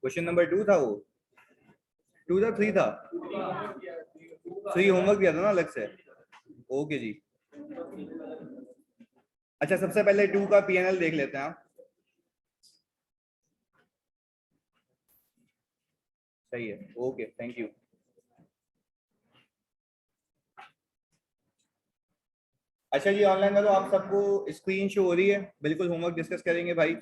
Question number 2 था वो, 2 था 3 था, 3 होमवर्क दिया था ना अलग से। ओके जी। अच्छा सबसे पहले 2 का पीएनएल देख लेते हैं आप। सही है, ओके थैंक यू। अच्छा जी ऑनलाइन में तो आप सबको स्क्रीन शो हो रही है, बिल्कुल होमवर्क डिस्कस करेंगे भाई।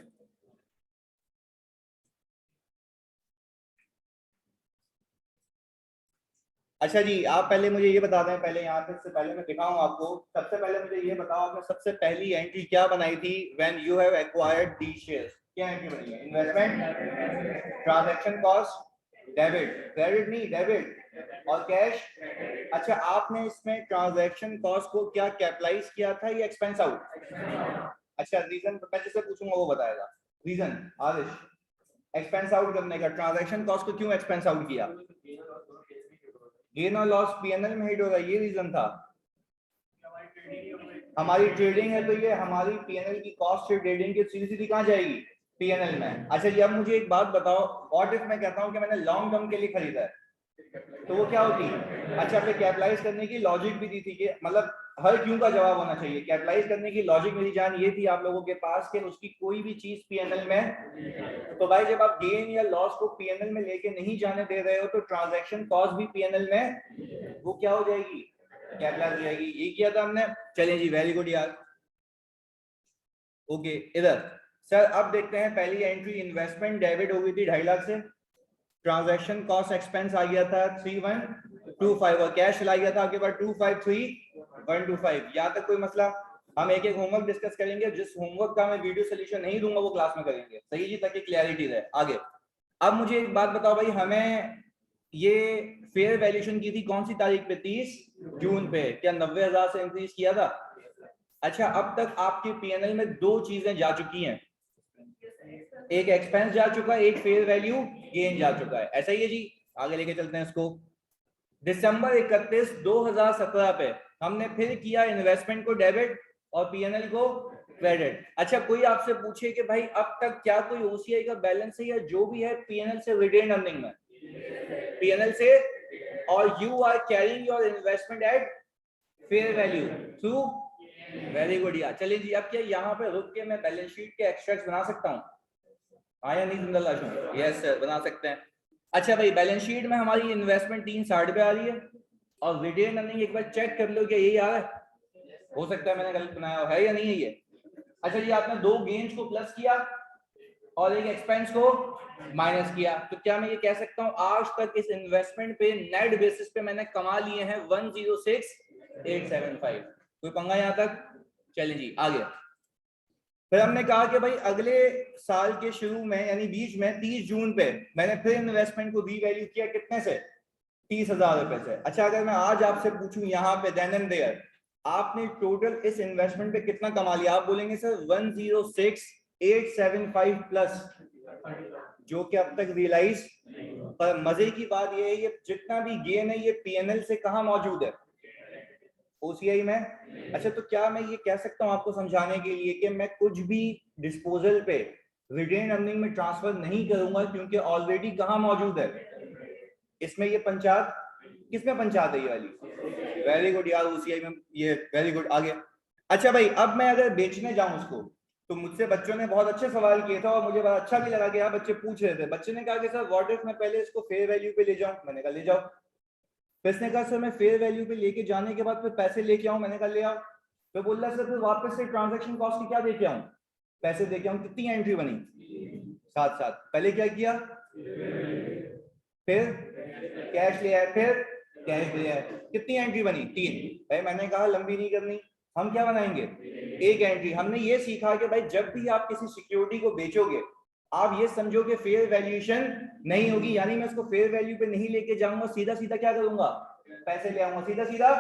अच्छा जी आप पहले मुझे ये बता दें, पहले यहाँ पे से पहले मैं दिखाऊं आपको, सबसे पहले मुझे ये बताओ आपने सबसे पहली एंट्री क्या बनाई थी when you have acquired the shares? क्या एंट्री बनी है? Investment, transaction cost, debit, credit नहीं डेबिट, और कैश। अच्छा आपने इसमें ट्रांजैक्शन कॉस्ट को क्या कैपिटलाइज किया था या एक्सपेंस आउट? अच्छा रीजन मैं जिससे पूछूंगा वो बताएगा। रीजन आदिश, एक्सपेंस आउट करने का, ट्रांजैक्शन कॉस्ट को क्यों एक्सपेंस आउट किया? गेन और लॉस पीएनएल में हिट होगा, ये रीजन था। हमारी ट्रेडिंग है तो ये हमारी पीएनएल की कॉस्ट से ट्रेडिंग की सीधी सीधी कहां जाएगी? पीएनएल में। अच्छा जी अब मुझे एक बात बताओ, व्हाट इफ मैं कहता हूं कि मैंने लॉन्ग टर्म के लिए खरीदा है, तो वो क्या होती? अच्छा फिर कैपिटलाइज करने की लॉजिक भी दी थी कि मतलब हर क्यों का जवाब होना चाहिए। कैपिटलाइज करने की लॉजिक मेरी जान ये थी आप लोगों के पास कि उसकी कोई भी चीज पीएनएल में, तो भाई जब आप गेन या लॉस को पीएनएल में लेके नहीं जाने दे रहे हो तो ट्रांजैक्शन कॉस्ट भी पीएनएल में वो क्या हो जाएगी? कैपिटलाइज हो जाएगी। ये किया था हमने। चलिए जी वेरी गुड यार। ओके इधर सर अब देखते हैं पहली एंट्री इन्वेस्टमेंट डेबिट हो गई थी 2.5 लाख से, ट्रांजैक्शन कॉस्ट एक्सपेंस आ गया था 3125 और कैश चला गया था आपके पास 253125। यहाँ तक कोई मसला? हम एक एक होमवर्क डिस्कस करेंगे, जिस होमवर्क का मैं वीडियो सोल्यूशन नहीं दूंगा वो क्लास में करेंगे, सही जी, ताकि क्लैरिटी रहे आगे। अब मुझे एक बात बताओ भाई, हमें ये फेयर वैल्यूएशन की थी कौन सी तारीख पे? 30 जून पे। क्या 90,000 से इंक्रीज किया था? अच्छा अब तक आपके पीएनएल में दो चीजें जा चुकी हैं, एक एक्सपेंस जा चुका है, एक फेयर वैल्यू गेन जा चुका है, ऐसा ही है जी। आगे लेके चलते हैं इसको। दिसंबर 31 2017 पे हमने फिर किया इन्वेस्टमेंट को डेबिट और पीएनएल को क्रेडिट। अच्छा कोई आपसे पूछे कि भाई अब तक क्या कोई ओसीआई का बैलेंस है या जो भी है पीएनएल से रिटेन अर्निंग में? पीएनएल से, और you are carrying your investment at fair value through. Very good यार। चलिए जी अब क्या यहाँ पे रुक के मैं बैलेंस शीट के एक्सट्रैक्ट बना सकता हूँ? हाँ या नहीं जिंदा लाशों? यस सर बना सकते हैं। अच्छा भाई बैलेंस शीट में हमारी इन्वेस्टमेंट 360 पे आ रही है और रिटेन अर्निंग एक बार चेक कर लो क्या यही आ रहा है? हो सकता है मैंने गलत बनाया है या नहीं है ये। अच्छा जी आपने दो गेन्स को प्लस किया और एक एक्सपेंस को माइनस किया, तो क्या मैं ये कह सकता हूँ आज तक इस इन्वेस्टमेंट पे नेट बेसिस पे मैंने कमा लिए हैं 106,875? कोई पंगा यहाँ तक? चलिए जी आगे। फिर हमने कहा कि भाई अगले साल के शुरू में यानी बीच में 30 जून पे मैंने फिर इन्वेस्टमेंट को रीवैल्यू किया, कितने से? 30,000 रुपए से। अच्छा अगर मैं आज आपसे पूछूं यहाँ पे देन एंड देयर आपने टोटल इस इन्वेस्टमेंट पे कितना कमा लिया, आप बोलेंगे सर 106,875 प्लस, जो कि अब तक रियलाइज। पर मजे की बात यह है ये जितना भी गेन है ये पीएनएल से कहाँ मौजूद है? ओसीआई में। अच्छा तो क्या मैं ये कह सकता हूं आपको समझाने के लिए कि मैं कुछ भी डिस्पोजल पे रिटेन अर्निंग में ट्रांसफर नहीं करूंगा क्योंकि ऑलरेडी कहां मौजूद है? इसमें ये पंचायत, किसमें पंचायत है ये वाली? वेरी गुड यार ओसीआई में, ये वेरी गुड आगे। अच्छा भाई अब मैं अगर बेचने जाऊं उसको, तो मुझसे बच्चों ने बहुत अच्छे सवाल किए थे और मुझे बड़ा अच्छा भी लगा कि यार बच्चे पूछ रहे थे। बच्चे ने कहा कि सर व्हाट इफ मैं पहले इसको फेयर वैल्यू पे ले जाऊं? मैंने कहा ले जाओ। फिर इसने कहा सर मैं फेयर वैल्यू पे लेके जाने के बाद फिर पैसे लेके आऊं? मैंने कहा ले आओ। तो बोल रहा सर फिर वापस से ट्रांजैक्शन कॉस्ट की क्या देके आऊं? पैसे देके आऊं। कितनी एंट्री बनी? साथ साथ। पहले क्या किया? फिर कैश ले आए, फिर कैश ले आए। कितनी एंट्री बनी? 3। भाई मैंने कहा लंबी नहीं करनी, हम क्या बनाएंगे? एक एंट्री। हमने ये सीखा कि भाई जब भी आप किसी सिक्योरिटी को बेचोगे आप ये समझो कि फेयर वैल्यूएशन नहीं होगी, यानी मैं इसको फेयर वैल्यू पे नहीं लेके जाऊंगा, सीधा सीधा क्या करूंगा? पैसे ले आऊंगा सीधा सीधा।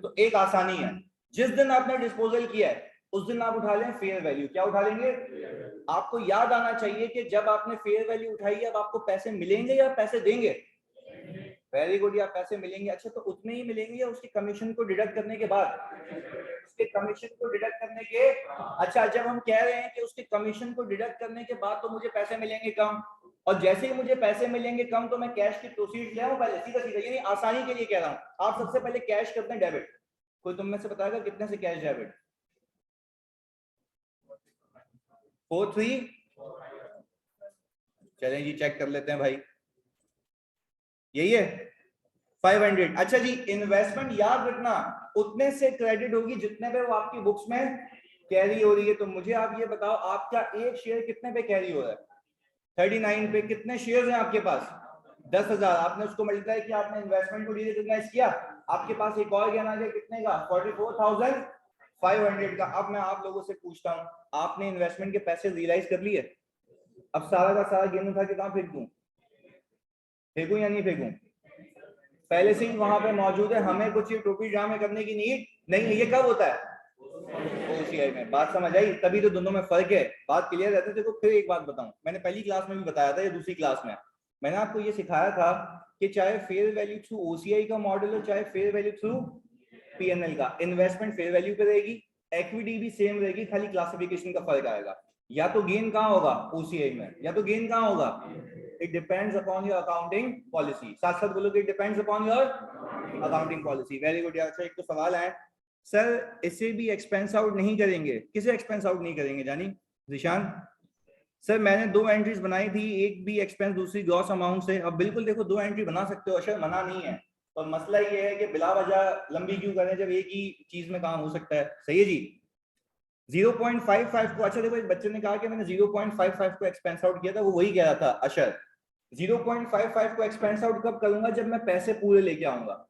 तो एक आसानी है, जिस दिन आपने डिस्पोजल किया है उस दिन आप उठा लें फेयर वैल्यू। क्या उठा लेंगे? आपको याद आना चाहिए कि जब आपने फेयर वैल्यू उठाई है अब आपको पैसे मिलेंगे या पैसे देंगे? वेरी गुड, या पैसे मिलेंगे। अच्छा तो उतने ही मिलेंगे या उसके कमीशन को डिडक्ट करने के बाद? उसके कमीशन को डिडक्ट करने के। अच्छा जब हम कह रहे हैं कि उसके कमीशन को डिडक्ट करने के बाद तो मुझे पैसे मिलेंगे कम, और जैसे ही मुझे पैसे मिलेंगे कम तो मैं कैश की प्रोसीड ले आऊं पहले, सीधा सीधा, यानी आसानी के लिए कह रहा हूं। आप सबसे पहले कैश करते हैं डेबिट। कोई तुम में से बताएगा कितने से कैश डेबिट? 43। चलें जी चेक कर लेते हैं भाई, यही है 500। अच्छा जी, इन्वेस्टमेंट याद रखना उतने से क्रेडिट होगी जितने पे वो आपकी बुक्स में कैरी हो रही है। तो मुझे आप ये बताओ, आपका एक शेयर कितने पे कैरी हो रहा है? 39 पे। कितने शेयर्स हैं आपके पास? 10,000। आपने उसको मल्टीप्लाई किया, आपने इन्वेस्टमेंट को रिकॉग्नाइज किया, आपके पास एक और ज्ञान आ गया कितने का? 44,500 का। अब मैं आप लोगों से पूछता हूं, आपने इन्वेस्टमेंट के पैसे रियलाइज कर लिए? अब सारा का सारा गेम उठा के कहां फेंक दूं? फेंकूं या नहीं फेंकूं? पहले से ही वहां पे मौजूद है, हमें कुछ ये टोपी ड्रामे करने की नीड नहीं है। ये कब होता है? ओसीआई में। बात समझ आई? तभी तो दोनों में फर्क है। बात क्लियर रहती है। देखो फिर एक बात बताऊं, मैंने पहली क्लास में भी बताया था या दूसरी क्लास में, मैंने आपको ये सिखाया था कि चाहे फेयर वैल्यू थ्रू ओसीआई का मॉडल हो, चाहे फेयर वैल्यू थ्रू पीएनएल का, इन्वेस्टमेंट फेयर वैल्यू पे रहेगी, इक्विटी भी सेम रहेगी, खाली क्लासिफिकेशन का फर्क आएगा। या तो गेन कहां होगा? ओसीआई में। या तो गेन कहां होगा? It depends upon your accounting policy. साथ साथ बोलोगे it depends upon your accounting policy. Very good यार। अच्छा एक तो सवाल है, सर इसे भी एक्सपेंस आउट नहीं करेंगे? किसे एक्सपेंस आउट नहीं करेंगे जानी? जिशान सर मैंने दो एंट्रीज बनाई थी, एक भी एक्सपेंस दूसरी ग्रॉस अमाउंट से। अब बिल्कुल देखो दो एंट्री बना सकते हो, अशर मना नहीं है, पर मसला ये है कि बिला वजह लंबी क्यों करें जब एक ही चीज में काम हो सकता है। सही है जी। 0.55 को, अच्छा देखो एक बच्चे ने कहा कि मैंने 0.55 को एक्सपेंस आउट किया था, वो वही कह रहा था अशर 0.55 को एक्सपेंस आउट कब करूंगा? जब मैं पैसे पूरे लेके आऊंगा।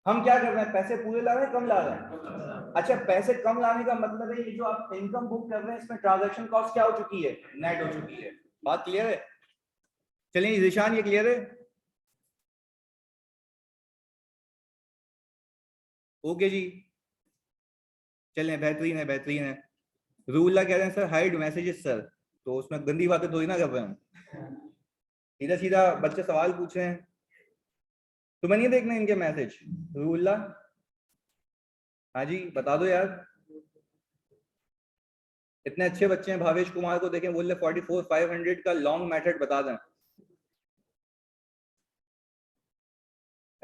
हम क्या कर रहे हैं? पैसे पूरे ला रहे हैं, कम ला रहे हैं? अच्छा पैसे कम लाने का मतलब है ये जो आप इनकम बुक कर रहे हैं इसमें ट्रांजैक्शन कॉस्ट क्या हो चुकी है? नेट हो चुकी है। बात क्लियर है? चलिए जिशान ये क्लियर है? ओके जी, चलें बेहतरीन है बेहतरीन है। रूल्ला कह रहे हैं सर हाइड मैसेजेस सर, तो उसमें गंदी बातें थोड़ी ना कर रहे हैं, सीधा सीधा बच्चे सवाल पूछ रहे हैं, तुम्हें नहीं देखना इनके मैसेज? रूल्ला हाँ जी बता दो यार, इतने अच्छे बच्चे हैं। भावेश कुमार को देखें, बोल रहे 44,500 का लॉन्ग मेथड बता दें।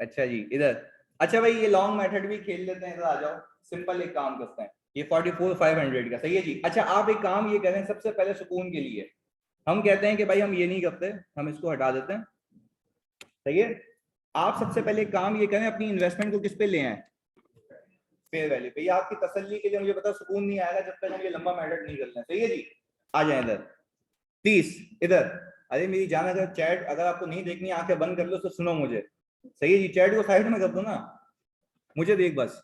अच्छा जी इधर, अच्छा भाई ये लॉन्ग मेथड भी खेल लेते हैं, इधर आ जाओ। सिंपल एक काम करते हैं, ये 44,500 का सही है जी। अच्छा आप एक काम ये करें, सबसे पहले सुकून के लिए हम कहते हैं कि भाई हम ये नहीं करते, हम इसको हटा देते हैं। सही है, आप सबसे पहले एक काम ये करें, अपनी इन्वेस्टमेंट को किस पे ले आए? फेयर वैल्यू पे। ये आपकी तसल्ली के लिए, मुझे पता सुकून नहीं आएगा जब तक हम ये लंबा मेथड नहीं करते हैं। सही है जी, आ जाए इधर 30 इधर। अरे मेरी जान, अगर चैट अगर आपको नहीं देखनी, आंखें बंद कर लो तो सुनो मुझे। सही है जी, चैट को साइड में कर दो ना, मुझे देख बस।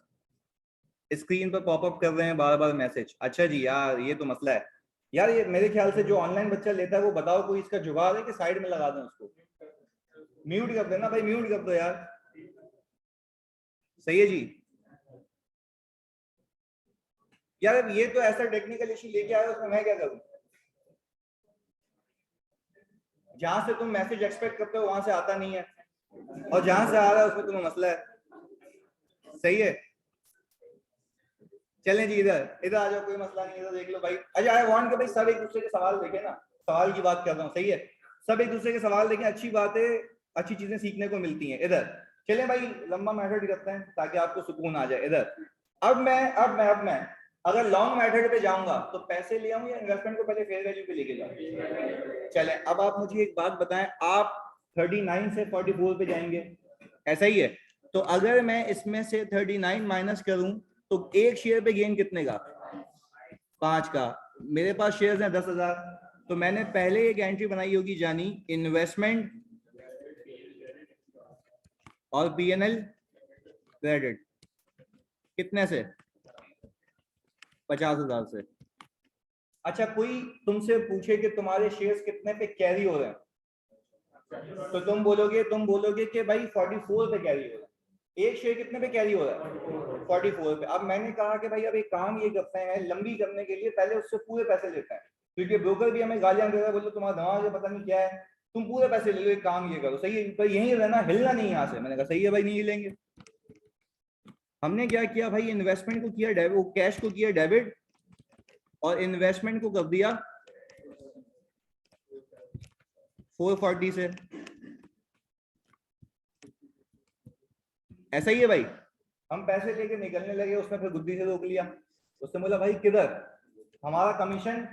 स्क्रीन पर पॉपअप कर रहे हैं बार बार मैसेज। अच्छा जी यार ये तो मसला है यार। ये मेरे ख्याल से जो ऑनलाइन बच्चा लेता है वो बताओ कोई इसका जुगाड़ है कि साइड में लगा दें उसको? म्यूट कर देना भाई, म्यूट कर दो यार। सही है जी यार, अब ये तो ऐसा टेक्निकल इशू लेके आए उसमें मैं क्या करूं? जहां से तुम मैसेज एक्सपेक्ट करते हो वहां से आता नहीं है, और जहां से आ रहा है उसमें तुम्हें मसला है। सही है, चलें जी इधर इधर आ जाओ, कोई मसला नहीं, इधर देख लो भाई। अच्छा आई वांट कि भाई सब एक दूसरे के सवाल देखें ना, सवाल की बात कर रहा हूँ। सही है, सब एक दूसरे के सवाल देखें, अच्छी बातें अच्छी चीजें सीखने को मिलती हैं। इधर चलें भाई लंबा मेथड करते हैं ताकि आपको सुकून आ जाए। इधर अब मैं अगर लॉन्ग मेथड पे जाऊंगा तो पैसे ले आऊं या इन्वेस्टमेंट को पहले फेयर वैल्यू पे लेके जाऊं? चलें अब आप मुझे एक बात बताएं, आप 39 से 44 पे जाएंगे, ऐसा ही है? तो अगर मैं इसमें से 39 माइनस करूं तो एक शेयर पे गेन कितने का? 5 का। मेरे पास शेयर्स हैं 10,000, तो मैंने पहले एक एंट्री बनाई होगी जानी इन्वेस्टमेंट और पीएनएल क्रेडिट, कितने से? 50,000 से। अच्छा कोई तुमसे पूछे कि तुम्हारे शेयर्स कितने पे कैरी हो रहे हैं, तो तुम बोलोगे कि भाई 44 पे कैरी हो रहा है। एक शेयर कितने पे कैरी हो रहा है? 44 पे। अब मैंने कहा कि भाई अब एक काम ये करते हैं, लंबी करने के लिए पहले उससे पूरे पैसे लेते हैं, क्योंकि ब्रोकर भी हमें गालियां दे रहा है, बोलो तुम्हारा दिमाग है पता नहीं क्या है, तुम पूरे पैसे ले लो, एक काम ये करो। सही है, पर यहीं रहना, हिलना नहीं यहाँ से। मैंने कहा सही है भाई नहीं हिलेंगे। हमने क्या किया भाई, इन्वेस्टमेंट को किया डेबिट, वो कैश को किया डेबिट, और इन्वेस्टमेंट को कर दिया 440 से। ऐसा ही है भाई, हम पैसे लेके निकलने लगे, उसने फिर गुद्दी से रोक लिया। उसने बोला भाई किधर, हमारा कमीशन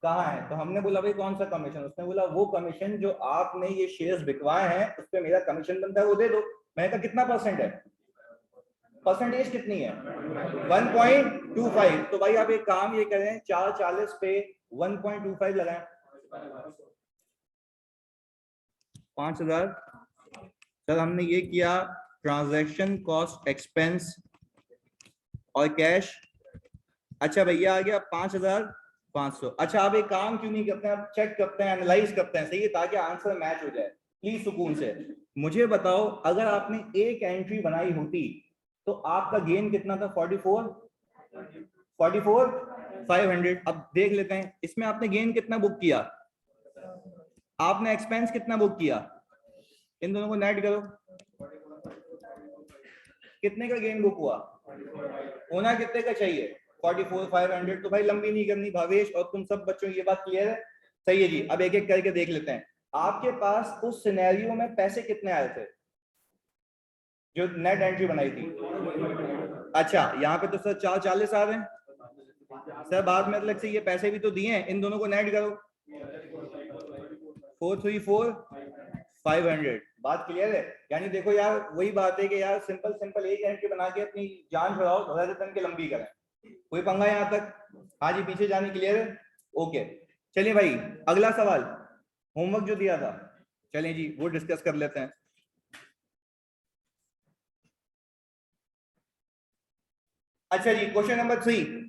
कहाँ है? तो हमने बोला भाई कौन सा कमीशन? उसने बोला वो कमीशन जो आपने ये शेयर्स बिकवाए हैं उस पर मेरा कमीशन बनता है, वो दे दो। मैंने कहा कितना परसेंट है? परसेंटेज कितनी है? 1.25। तो भाई आप एक काम ये करें, 440 पे 1.25 लगाएं, 5000। सर हमने ये किया ट्रांजैक्शन कॉस्ट एक्सपेंस और कैश। अच्छा भैया आ गया 5500। अच्छा आप एक काम क्यों नहीं करते हैं, आप चेक करते हैं, एनालाइज करते हैं, सही है, ताकि आंसर मैच हो जाए। प्लीज सुकून से मुझे बताओ, अगर आपने एक एंट्री बनाई होती तो आपका गेन कितना था? 500। अब देख लेते हैं इसमें आपने गेन कितना बुक किया, आपने एक्सपेंस कितना बुक किया, इन दोनों को नेट करो, कितने का गेन बुक हुआ? होना कितने का चाहिए? 44,500। तो भाई लंबी नहीं करनी भावेश और तुम सब बच्चों, ये बात क्लियर है? सही है जी। अब एक एक करके देख लेते हैं, आपके पास उस सिनेरियो में पैसे कितने आए थे जो नेट एंट्री बनाई थी? अच्छा यहाँ पे तो सर 440 आ रहे हैं सर, बाद में अलग से ये पैसे भी तो दिए हैं, इन दोनों को नेट करो, 434,500। बात क्लियर है? यानी देखो यार वही बात है कि यार सिंपल सिंपल एक एंट्री बना के अपनी जान छुड़ाओ, रजतन के लंबी करें, कोई पंगा यहाँ तक? हाँ जी, पीछे जाने क्लियर है? ओके चलिए भाई, अगला सवाल होमवर्क जो दिया था, चलिए जी वो डिस्कस कर लेते हैं। अच्छा जी, क्वेश्चन नंबर 3।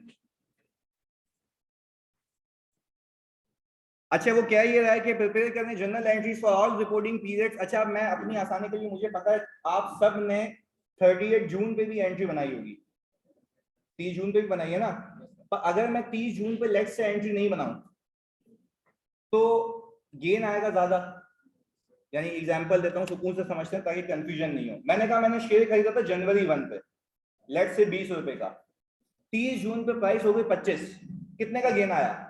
अच्छा वो क्या ये रहा है कि प्रिपेयर करने general entries for all reporting periods. अच्छा मैं अपनी आसानी के लिए, मुझे पता है आप सब ने 38 जून पे भी एंट्री बनाई होगी, 30 जून पे भी बनाई है ना? पर अगर मैं 30 जून पे लेट से एंट्री नहीं बनाऊं तो गेन आएगा ज्यादा। यानी एग्जांपल देता हूं, सुकून से समझते हैं ताकि कंफ्यूजन नहीं हो। मैंने कहा मैंने शेयर खरीदा था जनवरी 1 पे, लेट से 20 रुपए का, 30 जून पे प्राइस हो गई 25, कितने का गेन आया?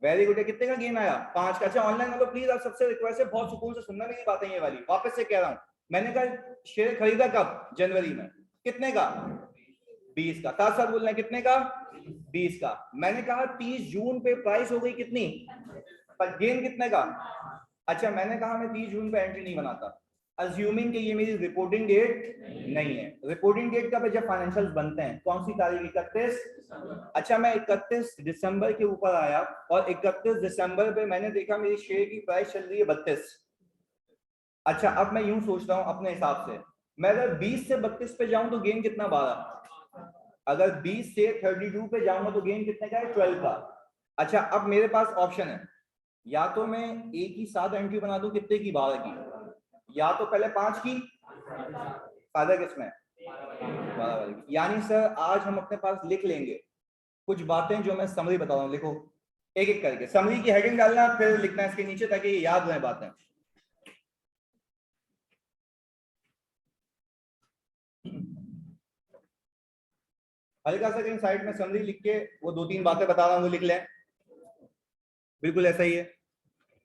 वेरी गुड है, कितने का गेन आया? 5 का। अच्छा ऑनलाइन वालों प्लीज आप सबसे रिक्वेस्ट है, बहुत सुकून से सुनना मेरी बातें, ये वाली वापस से कह रहा हूं। मैंने कहा शेयर खरीदा कब? जनवरी में, कितने का? 20 का। साथ साथ बोलना है कितने का? 20 का। मैंने कहा 30 जून पे प्राइस हो गई कितनी, पर गेन कितने का? अच्छा मैंने कहा मैं 30 जून पे एंट्री नहीं बनाता, अज्यूमिंग कि ये मेरी रिपोर्टिंग डेट नहीं है। रिपोर्टिंग डेट कब है? जब फाइनेंशियल्स बनते हैं। कौन सी तारीख? 31। अच्छा मैं 31 दिसंबर के ऊपर आया और 31 दिसंबर पे मैंने देखा मेरी शेयर की प्राइस चल रही है 32। अच्छा अब मैं यूं सोचता हूं अपने हिसाब से, मैं अगर 20 से 32 पे जाऊं तो गेन कितना? 12। अगर 20 से 32 पे जाऊंगा तो गेन कितने का है? 12 का। अच्छा अब मेरे पास ऑप्शन है, या तो मैं एक ही साथ एंट्री बना दूं, कितने की? 12 की, या तो पहले 5 की, फायदा किसमें? 12 वाले की। यानी सर आज हम अपने पास लिख लेंगे कुछ बातें जो मैं समरी बता रहा हूं, लिखो एक एक करके, समरी की हेडिंग डालना फिर लिखना इसके नीचे ताकि ये याद रहे बातें। हल्का सा कहीं साइड में समरी लिख के वो 2-3 बातें बता रहा हूं वो लिख लें, बिल्कुल ऐसा ही है।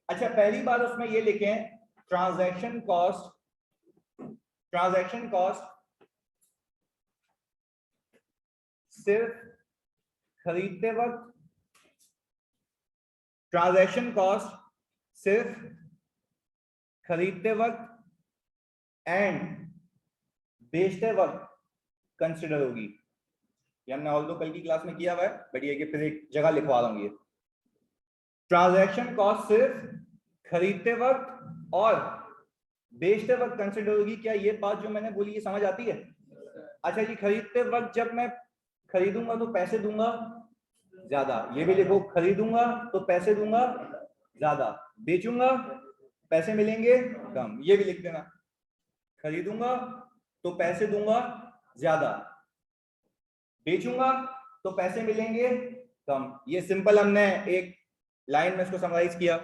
अच्छा पहली बात उसमें ये लिखें, ट्रांजैक्शन कॉस्ट, ट्रांजैक्शन कॉस्ट सिर्फ खरीदते वक्त, ट्रांजैक्शन कॉस्ट सिर्फ खरीदते वक्त एंड बेचते वक्त कंसिडर होगी। ये हमने ऑल दो कल की क्लास में किया हुआ है, बट ये कि फिर एक जगह लिखवा रहा हूं। ये ट्रांजैक्शन कॉस्ट सिर्फ खरीदते वक्त और बेचते वक्त कंसिडर होगी। क्या ये बात जो मैंने बोली ये समझ आती है? अच्छा जी, खरीदते वक्त जब मैं खरीदूंगा तो पैसे दूंगा ज्यादा, ये भी लिखो, खरीदूंगा तो पैसे दूंगा ज्यादा, बेचूंगा पैसे मिलेंगे कम, ये भी लिख देना। खरीदूंगा तो पैसे दूंगा ज्यादा, बेचूंगा तो पैसे मिलेंगे कम। ये सिंपल हमने एक लाइन में इसको समराइज किया।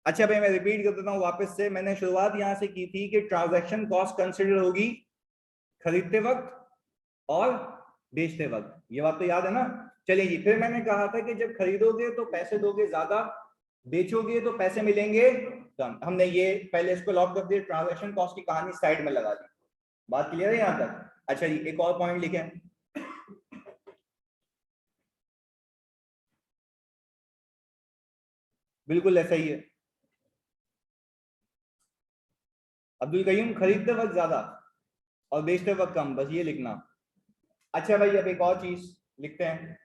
अच्छा भाई मैं रिपीट कर देता हूं वापस से, मैंने शुरुआत यहां से की थी कि ट्रांजैक्शन कॉस्ट कंसिडर होगी खरीदते वक्त और बेचते वक्त, ये बात तो याद है ना? चलिए जी, फिर मैंने कहा था कि जब खरीदोगे तो पैसे दोगे ज्यादा, बेचोगे तो पैसे मिलेंगे कम। हमने ये पहले इसको लॉक कर दिया, ट्रांजैक्शन कॉस्ट की कहानी साइड में लगा दी। बात क्लियर है यहां तक? अच्छा जी, एक और पॉइंट लिखें। बिल्कुल ऐसा ही है। अब्दुल कयूम, खरीदते वक्त ज्यादा और बेचते वक्त कम, बस ये लिखना। अच्छा भाई, अब एक और चीज लिखते हैं।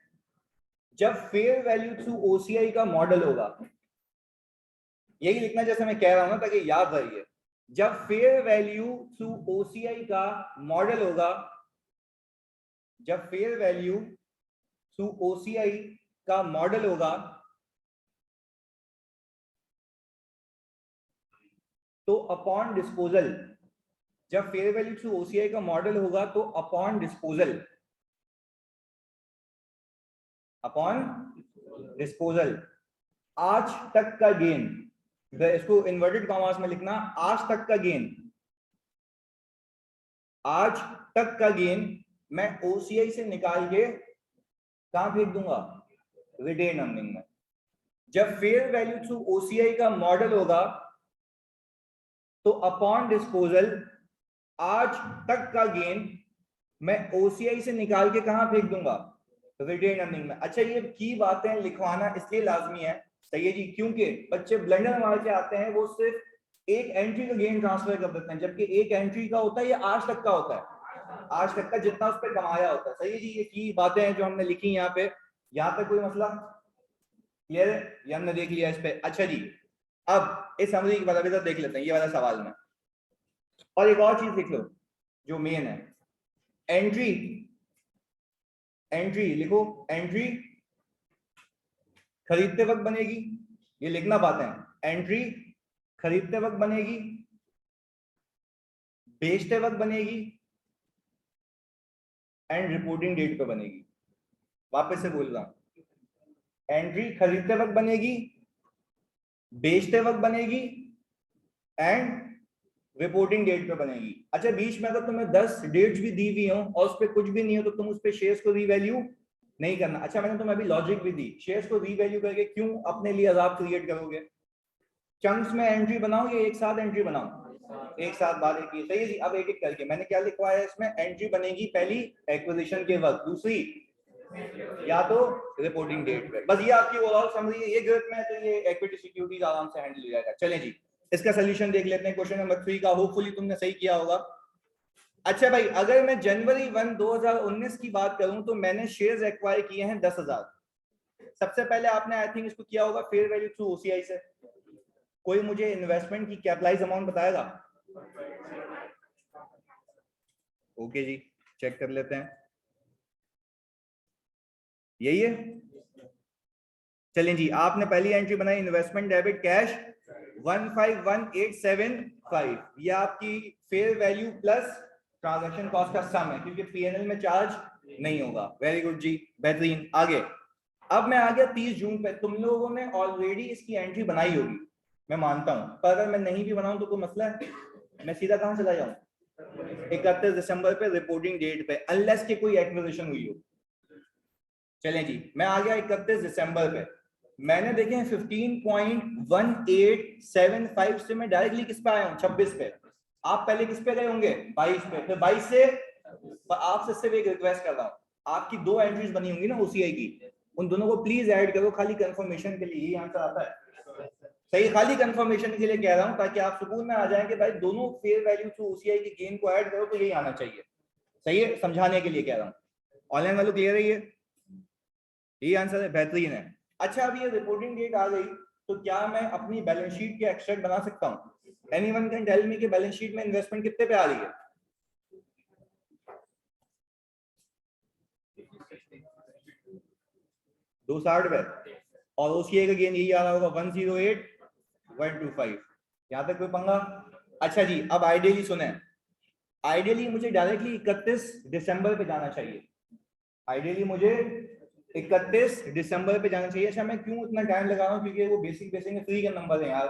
जब फेयर वैल्यू थ्रू ओसीआई का मॉडल होगा, यही लिखना जैसे मैं कह रहा हूं ना, ताकि याद रहिए। जब फेयर वैल्यू थ्रू ओसीआई का मॉडल होगा, जब फेयर वैल्यू थ्रू ओसीआई का मॉडल होगा, तो अपॉन डिस्पोजल, जब फेयर वैल्यू थ्रू ओसीआई का मॉडल होगा तो अपॉन डिस्पोजल, अपॉन डिस्पोजल आज तक का गेन, इसको इन्वर्टेड कॉमास में लिखना, आज तक का गेन, आज तक का गेन मैं ओसीआई से निकाल के कहां फेंक दूंगा? रिटेन अर्निंग में। जब फेयर वैल्यू थ्रू ओसीआई का मॉडल होगा तो अपॉन डिस्पोजल आज तक का गेन मैं ओसीआई से निकाल के कहां फेंक दूंगा? रिटेन अर्निंग में। अच्छा, ये की बातें लिखवाना इसलिए लाजमी है, सही है जी, क्योंकि बच्चे ब्लेंडर मार के आते हैं, वो सिर्फ एक एंट्री का गेन ट्रांसफर कर देते हैं, जबकि एक एंट्री का होता है ये आज तक का होता है, आज तक का जितना उस पर कमाया होता है। सही है जी, ये की बातें हैं जो हमने लिखी यहाँ पे। यहाँ तक कोई मसला क्लियर है? ये हमने देख लिया इस पे। अच्छा जी, अब इस समरी की बात देख लेते हैं ये वाला सवाल में। और एक और चीज लिख लो जो मेन है, एंट्री, एंट्री लिखो, एंट्री खरीदते वक्त बनेगी, ये लिखना बातें। एंट्री खरीदते वक्त बनेगी, बेचते वक्त बनेगी, एंड रिपोर्टिंग डेट पे बनेगी। वापस से बोल रहा हूं, एंट्री खरीदते वक्त बनेगी, बेचते वक्त बनेगी, एंड रिपोर्टिंग डेट पे बनेगी। अच्छा, बीच में अगर तुम्हें 10 डेट्स भी दी हुई हो और उस पर कुछ भी नहीं हो तो तुम उस पर शेयर्स को रीवैल्यू नहीं करना। अच्छा, मैंने तुम्हें अभी लॉजिक भी दी, शेयर्स को रीवैल्यू करके क्यों अपने लिए अजाब क्रिएट करोगे? चंक्स में एंट्री बनाओ या एक साथ एंट्री बनाओ? एक साथ बात एक ही। सही है जी, अब एक एक करके मैंने क्या लिखवाया है इसमें, एंट्री बनेगी पहली एक्विजिशन के वक्त, दूसरी या तो रिपोर्टिंग डेट पे। बस ये आपकी ओवरऑल समरी है। ये ग्रुप में है तो ये इक्विटी सिक्योरिटीज आराम से हैंडल हो जाएगा। चलें जी, इसका सोल्यूशन देख लेते हैं। क्वेश्चन नंबर 3 का होपफुली तुमने सही किया होगा। अच्छा भाई, अगर मैं जनवरी 1 2019 की बात करूं तो मैंने शेयर्स एक्वायर किए हैं 10,000। सबसे पहले आपने आई थिंक इसको किया होगा फेयर वैल्यू थ्रू ओसीआई से। कोई मुझे इन्वेस्टमेंट की कैपिटलाइज अमाउंट बताएगा? ओके जी, चेक कर लेते हैं, यही है। चलें जी, आपने पहली एंट्री बनाई इन्वेस्टमेंट डेबिट कैश 151875, ये आपकी fair value plus transaction cost का सम है, क्योंकि पीएनएल में चार्ज नहीं होगा। वेरी गुड जी, बेहतरीन। आगे, अब मैं आ गया 30 जून पे। तुम लोगों ने ऑलरेडी इसकी एंट्री बनाई होगी, मैं मानता हूं, पर अगर मैं नहीं भी बनाऊं तो कोई मसला है? मैं सीधा कहां चला जाऊं? 31 दिसंबर पे रिपोर्टिंग डेट पे, अनलेस कि कोई एक्विजिशन हुई हो। चलें जी, मैं आ गया 31 दिसंबर पे। मैंने देखे 15.1875 से मैं डायरेक्टली किस पे आया हूं? 26 पे। आप पहले किस पे गए होंगे? 22 पे। फिर 22 से आपसे सिर्फ एक रिक्वेस्ट कर रहा हूं, आपकी 2 एंट्रीज बनी होंगी ना ओसीआई की, उन दोनों को प्लीज ऐड करो, खाली कंफर्मेशन के लिए। यही आंसर आता है? सही, खाली कंफर्मेशन के लिए कह रहा हूं, ताकि आप सुकून में आ जाएं कि भाई दोनों फेयर वैल्यू थ्रू ओसीआई की गेन को ऐड करो, तो यही आना चाहिए। सही है, समझाने के लिए कह रहा हूं। ऑनलाइन वालों क्लियर है? ये आंसर है, बेहतरीन है। अच्छा, अब ये रिपोर्टिंग डेट आ गई तो क्या मैं अपनी बैलेंस शीट के एक्सट्रैक्ट बना सकता हूं? एनीवन कैन टेल मी कि बैलेंस शीट में इन्वेस्टमेंट कितने पे आ रही है? 260 पे, और ओसीआई का गेन यही आ रहा होगा 108,125। यहां तक कोई पंगा? अच्छा जी, अब आइडियली सुने, आइडियली मुझे डायरेक्टली 31 दिसंबर पे जाना चाहिए। आइडियली मुझे 31 दिसंबर पे जाना चाहिए। अच्छा, मैं क्यों इतना टाइम लगा रहा हूँ? क्योंकि वो बेसिक फ्री के नंबर है यार।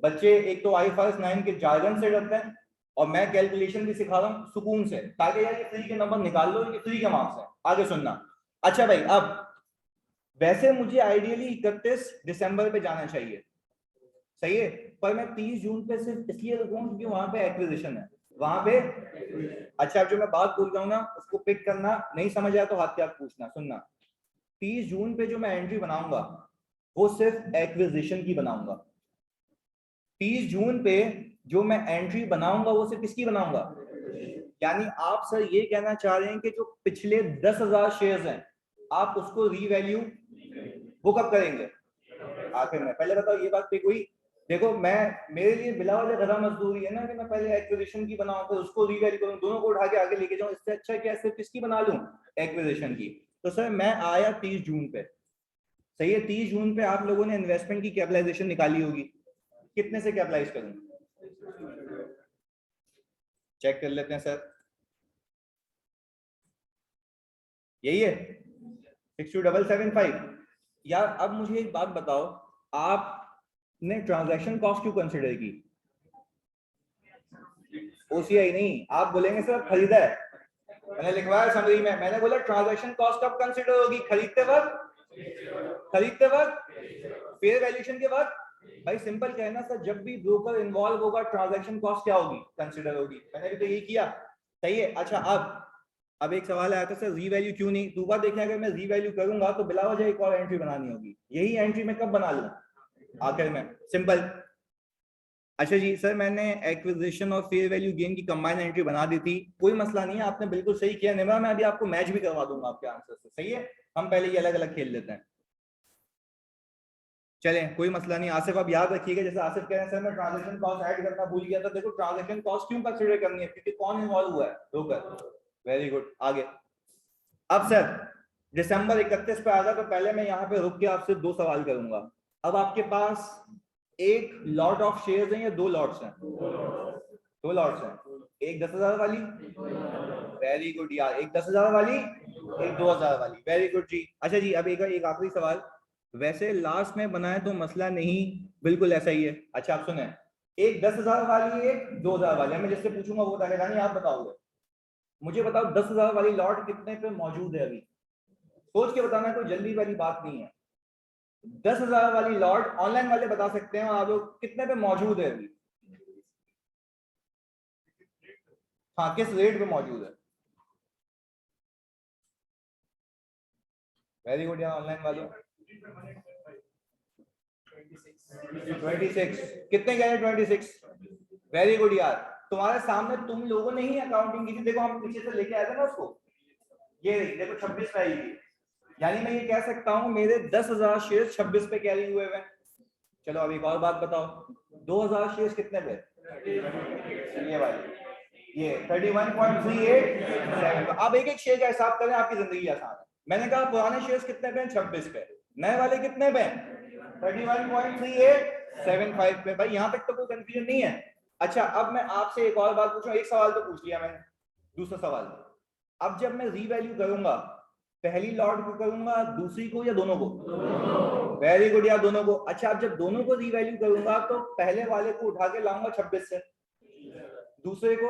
बच्चे एक तो IFRS 9 के जार्गन से डरते हैं, और मैं कैलकुलेशन भी सिखा रहा हूँ सुकून से, ताकि यार ये फ्री के नंबर निकाल लो, ये फ्री के मार्क्स है। आगे सुनना। अच्छा भाई, अब वैसे मुझे आइडियली 31 दिसंबर पे जाना चाहिए, सही है, पर मैं 30 जून पे सिर्फ इसलिए रुकूं क्योंकि वहां पे एक्विजिशन है, वहां पे। अच्छा, जो मैं बात बोल रहा हूँ ना उसको पिक करना, नहीं समझ आया तो हाथ पे आप पूछना। सुनना, 30 जून पे जो मैं एंट्री बनाऊंगा वो सिर्फ एक्विजिशन की बनाऊंगा। 30 जून पे जो मैं एंट्री बनाऊंगा वो सिर्फ किसकी बनाऊंगा? यानी आप सर ये कहना चाह रहे हैं कि जो पिछले 10,000 शेयर्स हैं आप उसको रीवैल्यू वो कब करेंगे? आखिर में। पहले बताओ ये बात पे कोई, देखो मैं, मेरे लिए बिला वजह गधा मजदूरी है ना कि मैं पहले एक्विजिशन की बनाऊं फिर उसको रीवैल्यू करूं, दोनों को उठा के आगे लेके जाऊं। इससे अच्छा क्या सिर्फ किसकी बना लूं? एक्विजिशन की। तो सर मैं आया 30 जून पे, सही है, 30 जून पे आप लोगों ने इन्वेस्टमेंट की कैपिटलाइजेशन निकाली होगी, कितने से कैपिटलाइज करूं? चेक कर लेते हैं सर, यही है 62,775। यार अब मुझे एक बात बताओ, आपने ट्रांजैक्शन कॉस्ट क्यों कंसिडर की? ओसीआई नहीं, आप बोलेंगे सर खरीदा है, मैंने लिखवाया समरी में, मैंने बोला ट्रांजैक्शन कॉस्ट कब कंसिडर होगी? खरीदते वक्त, खरीदते वक्त, फेयर वैल्यूएशन के वक्त। भाई सिंपल कहना सर, जब भी ब्रोकर इन्वॉल्व होगा ट्रांजैक्शन कॉस्ट क्या होगी? कंसिडर होगी। मैंने भी तो यही किया, सही है। अच्छा अब एक सवाल आया था सर रीवैल्यू क्यों नहीं? दोबारा देखिए, अगर मैं रीवैल्यू करूंगा तो बिला वजह एक और एंट्री बनानी होगी, यही एंट्री मैं कब बना लूं? आखिर में, सिंपल। अच्छा जी सर, मैंने एक्विजिशन और फेयर वैल्यू गेन की कंबाइन एंट्री बना दी थी, कोई मसला नहीं है, आपने बिल्कुल सही किया निमा, मैं अभी आपको मैच भी करवा दूंगा आपके आंसर से, सही है। हम पहले ये अलग अलग खेल लेते हैं, चलें कोई मसला नहीं। आसिफ अब याद रखिएगा, जैसे आसिफ कह रहे हैं सर मैं ट्रांजैक्शन कॉस्ट ऐड करना भूल गया था, देखो ट्रांजैक्शन कॉस्ट क्यों कंसीडर करनी है? क्योंकि कौन इन्वॉल्व हुआ है? ब्रोकर। वेरी गुड, आगे। अब सर दिसंबर 31 पे आ गया, तो पहले मैं यहाँ पे रुक के आपसे दो सवाल करूंगा। अब आपके पास एक लॉट ऑफ शेयर्स हैं या दो लॉट्स हैं? दो लॉट्स हैं, एक 10,000 वाली, वेरी गुड यार, एक 10,000 वाली, एक 2,000 वाली, वेरी गुड जी। अच्छा जी, अब एक आखिरी सवाल, वैसे लास्ट में बनाए तो मसला नहीं, बिल्कुल ऐसा ही है। अच्छा आप सुने, एक 10,000 वाली, एक 2,000 वाली, मैं जिससे पूछूंगा वो बताएगा, नहीं आप बताओगे। मुझे बताओ 10,000 वाली लॉट कितने पे मौजूद है अभी? सोच के बताना, कोई जल्दी वाली बात नहीं है। 10,000 वाली लॉट ऑनलाइन वाले बता सकते हैं, और आप लोग कितने पे मौजूद है अभी? हाँ, किस रेट पे मौजूद है? वेरी गुड यार, ऑनलाइन वालों 26, कितने गए? 26, वेरी गुड यार। तुम्हारे सामने तुम लोगों ने ही अकाउंटिंग की थी, देखो हम पीछे से लेके आए थे ना उसको, ये देखो 26 पे आई थी, यानी मैं ये कह सकता हूँ मेरे 10,000 शेयर 26 पे कैरी हुए हुए। चलो अब एक और बात बताओ, 2,000 शेयर कितने पे? ये वाली, ये 31.387। अब एक एक शेयर का हिसाब करें, आपकी जिंदगी आसान है। मैंने कहा पुराने शेयर्स कितने पे? 26 पे। नए वाले कितने पे? 31.3875 पे। भाई यहां तक तो कोई कंफ्यूजन नहीं है। अच्छा अब मैं आपसे एक और बात पूछूं, एक सवाल तो पूछ लिया मैंने, दूसरा सवाल, अब जब मैं रीवैल्यू करूंगा पहली लॉट को करूंगा, दूसरी को, या दोनों को? वेरी गुड यार, दोनों को। अच्छा अब जब दोनों को रीवैल्यू करूंगा तो पहले वाले को उठा के लाऊंगा 26 से, दूसरे को,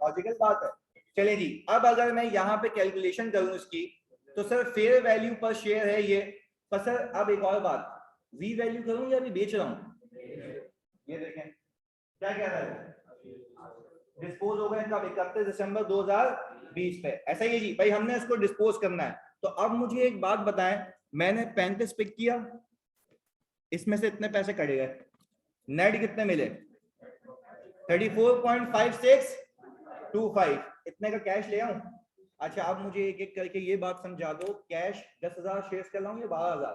लॉजिकल बात है। चलिए जी, अब अगर मैं यहाँ पे कैलकुलेशन करूं इसकी, तो सर फेयर वैल्यू पर शेयर है ये, पर सर अब एक और बात, री वैल्यू करूं या अभी बेच रहा हूं? ये देखें क्या कह रहा है, डिस्पोज हो गए कब? 31 दिसंबर 2020 पे, ऐसा ही है जी। भाई हमने इसको डिस्पोज करना है, तो अब मुझे एक बात बताएं, मैंने 35 पिक किया, इसमें से इतने पैसे कटे गए, नेट कितने मिले? 34.5625, इतने का कैश ले आऊं? अच्छा अब मुझे एक एक करके ये बात समझा दो, कैश 10,000 शेयर्स कर लाऊं या 12,000?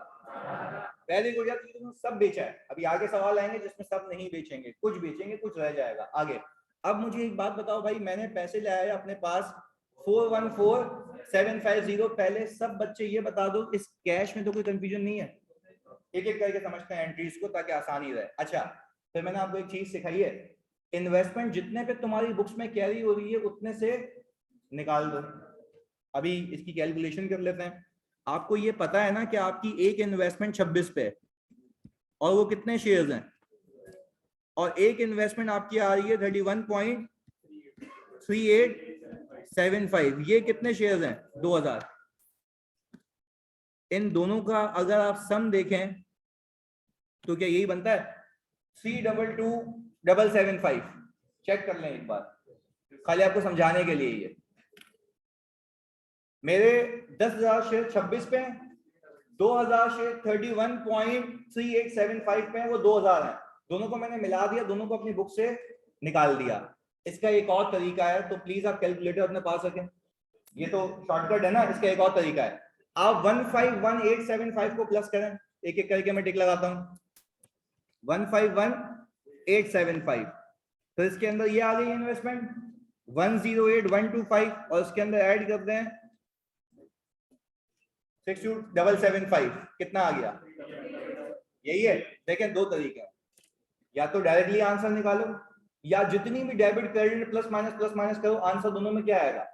पहले गुड़िया तुमने सब बेचा है, अभी आगे सवाल आएंगे जिसमें सब नहीं बेचेंगे, कुछ बेचेंगे, कुछ रह जाएगा आगे। अब मुझे एक बात बताओ भाई, मैंने पैसे ले आए अपने पास 414,750, पहले सब बच्चे ये बता दो इस कैश में तो कोई कंफ्यूजन नहीं है, एक एक करके समझते हैं एंट्रीज को ताकि आसानी रहे। अच्छा फिर मैंने आपको एक चीज सिखाई है, इन्वेस्टमेंट जितने पे तुम्हारी बुक्स में कैरी हो रही है उतने से निकाल दो। अभी इसकी कैलकुलेशन कर लेते हैं। आपको ये पता है ना कि आपकी एक इन्वेस्टमेंट 26 पे और वो कितने शेयर्स हैं, और एक इन्वेस्टमेंट आपकी आ रही है 31.3875, ये कितने शेयर्स हैं? 2,000। इन दोनों का अगर आप सम देखें तो क्या यही बनता है 322775? चेक कर लें एक बार, खाली आपको समझाने के लिए। ये मेरे 10,000 शेयर 26 पे हैं, 2000 शेयर 31.3875 पे हैं, वो 2000 है। दोनों को मैंने मिला दिया, दोनों को अपनी बुक से निकाल दिया। इसका एक और तरीका है, तो प्लीज आप कैलकुलेटर अपने पास रखें, ये तो शॉर्टकट है ना। इसका एक और तरीका है, आप 151875 को प्लस करें, एक एक करके मैं टिक लगाता हूं। 151875, तो इसके अंदर ये आ गई इन्वेस्टमेंट 108125, और इसके अंदर ऐड कर दें 62775, कितना आ गया? यही है। देखें दो तरीके हैं, या तो डायरेक्टली आंसर निकालो, या जितनी भी डेबिट क्रेडिट प्लस माइनस करो, आंसर दोनों में क्या आएगा?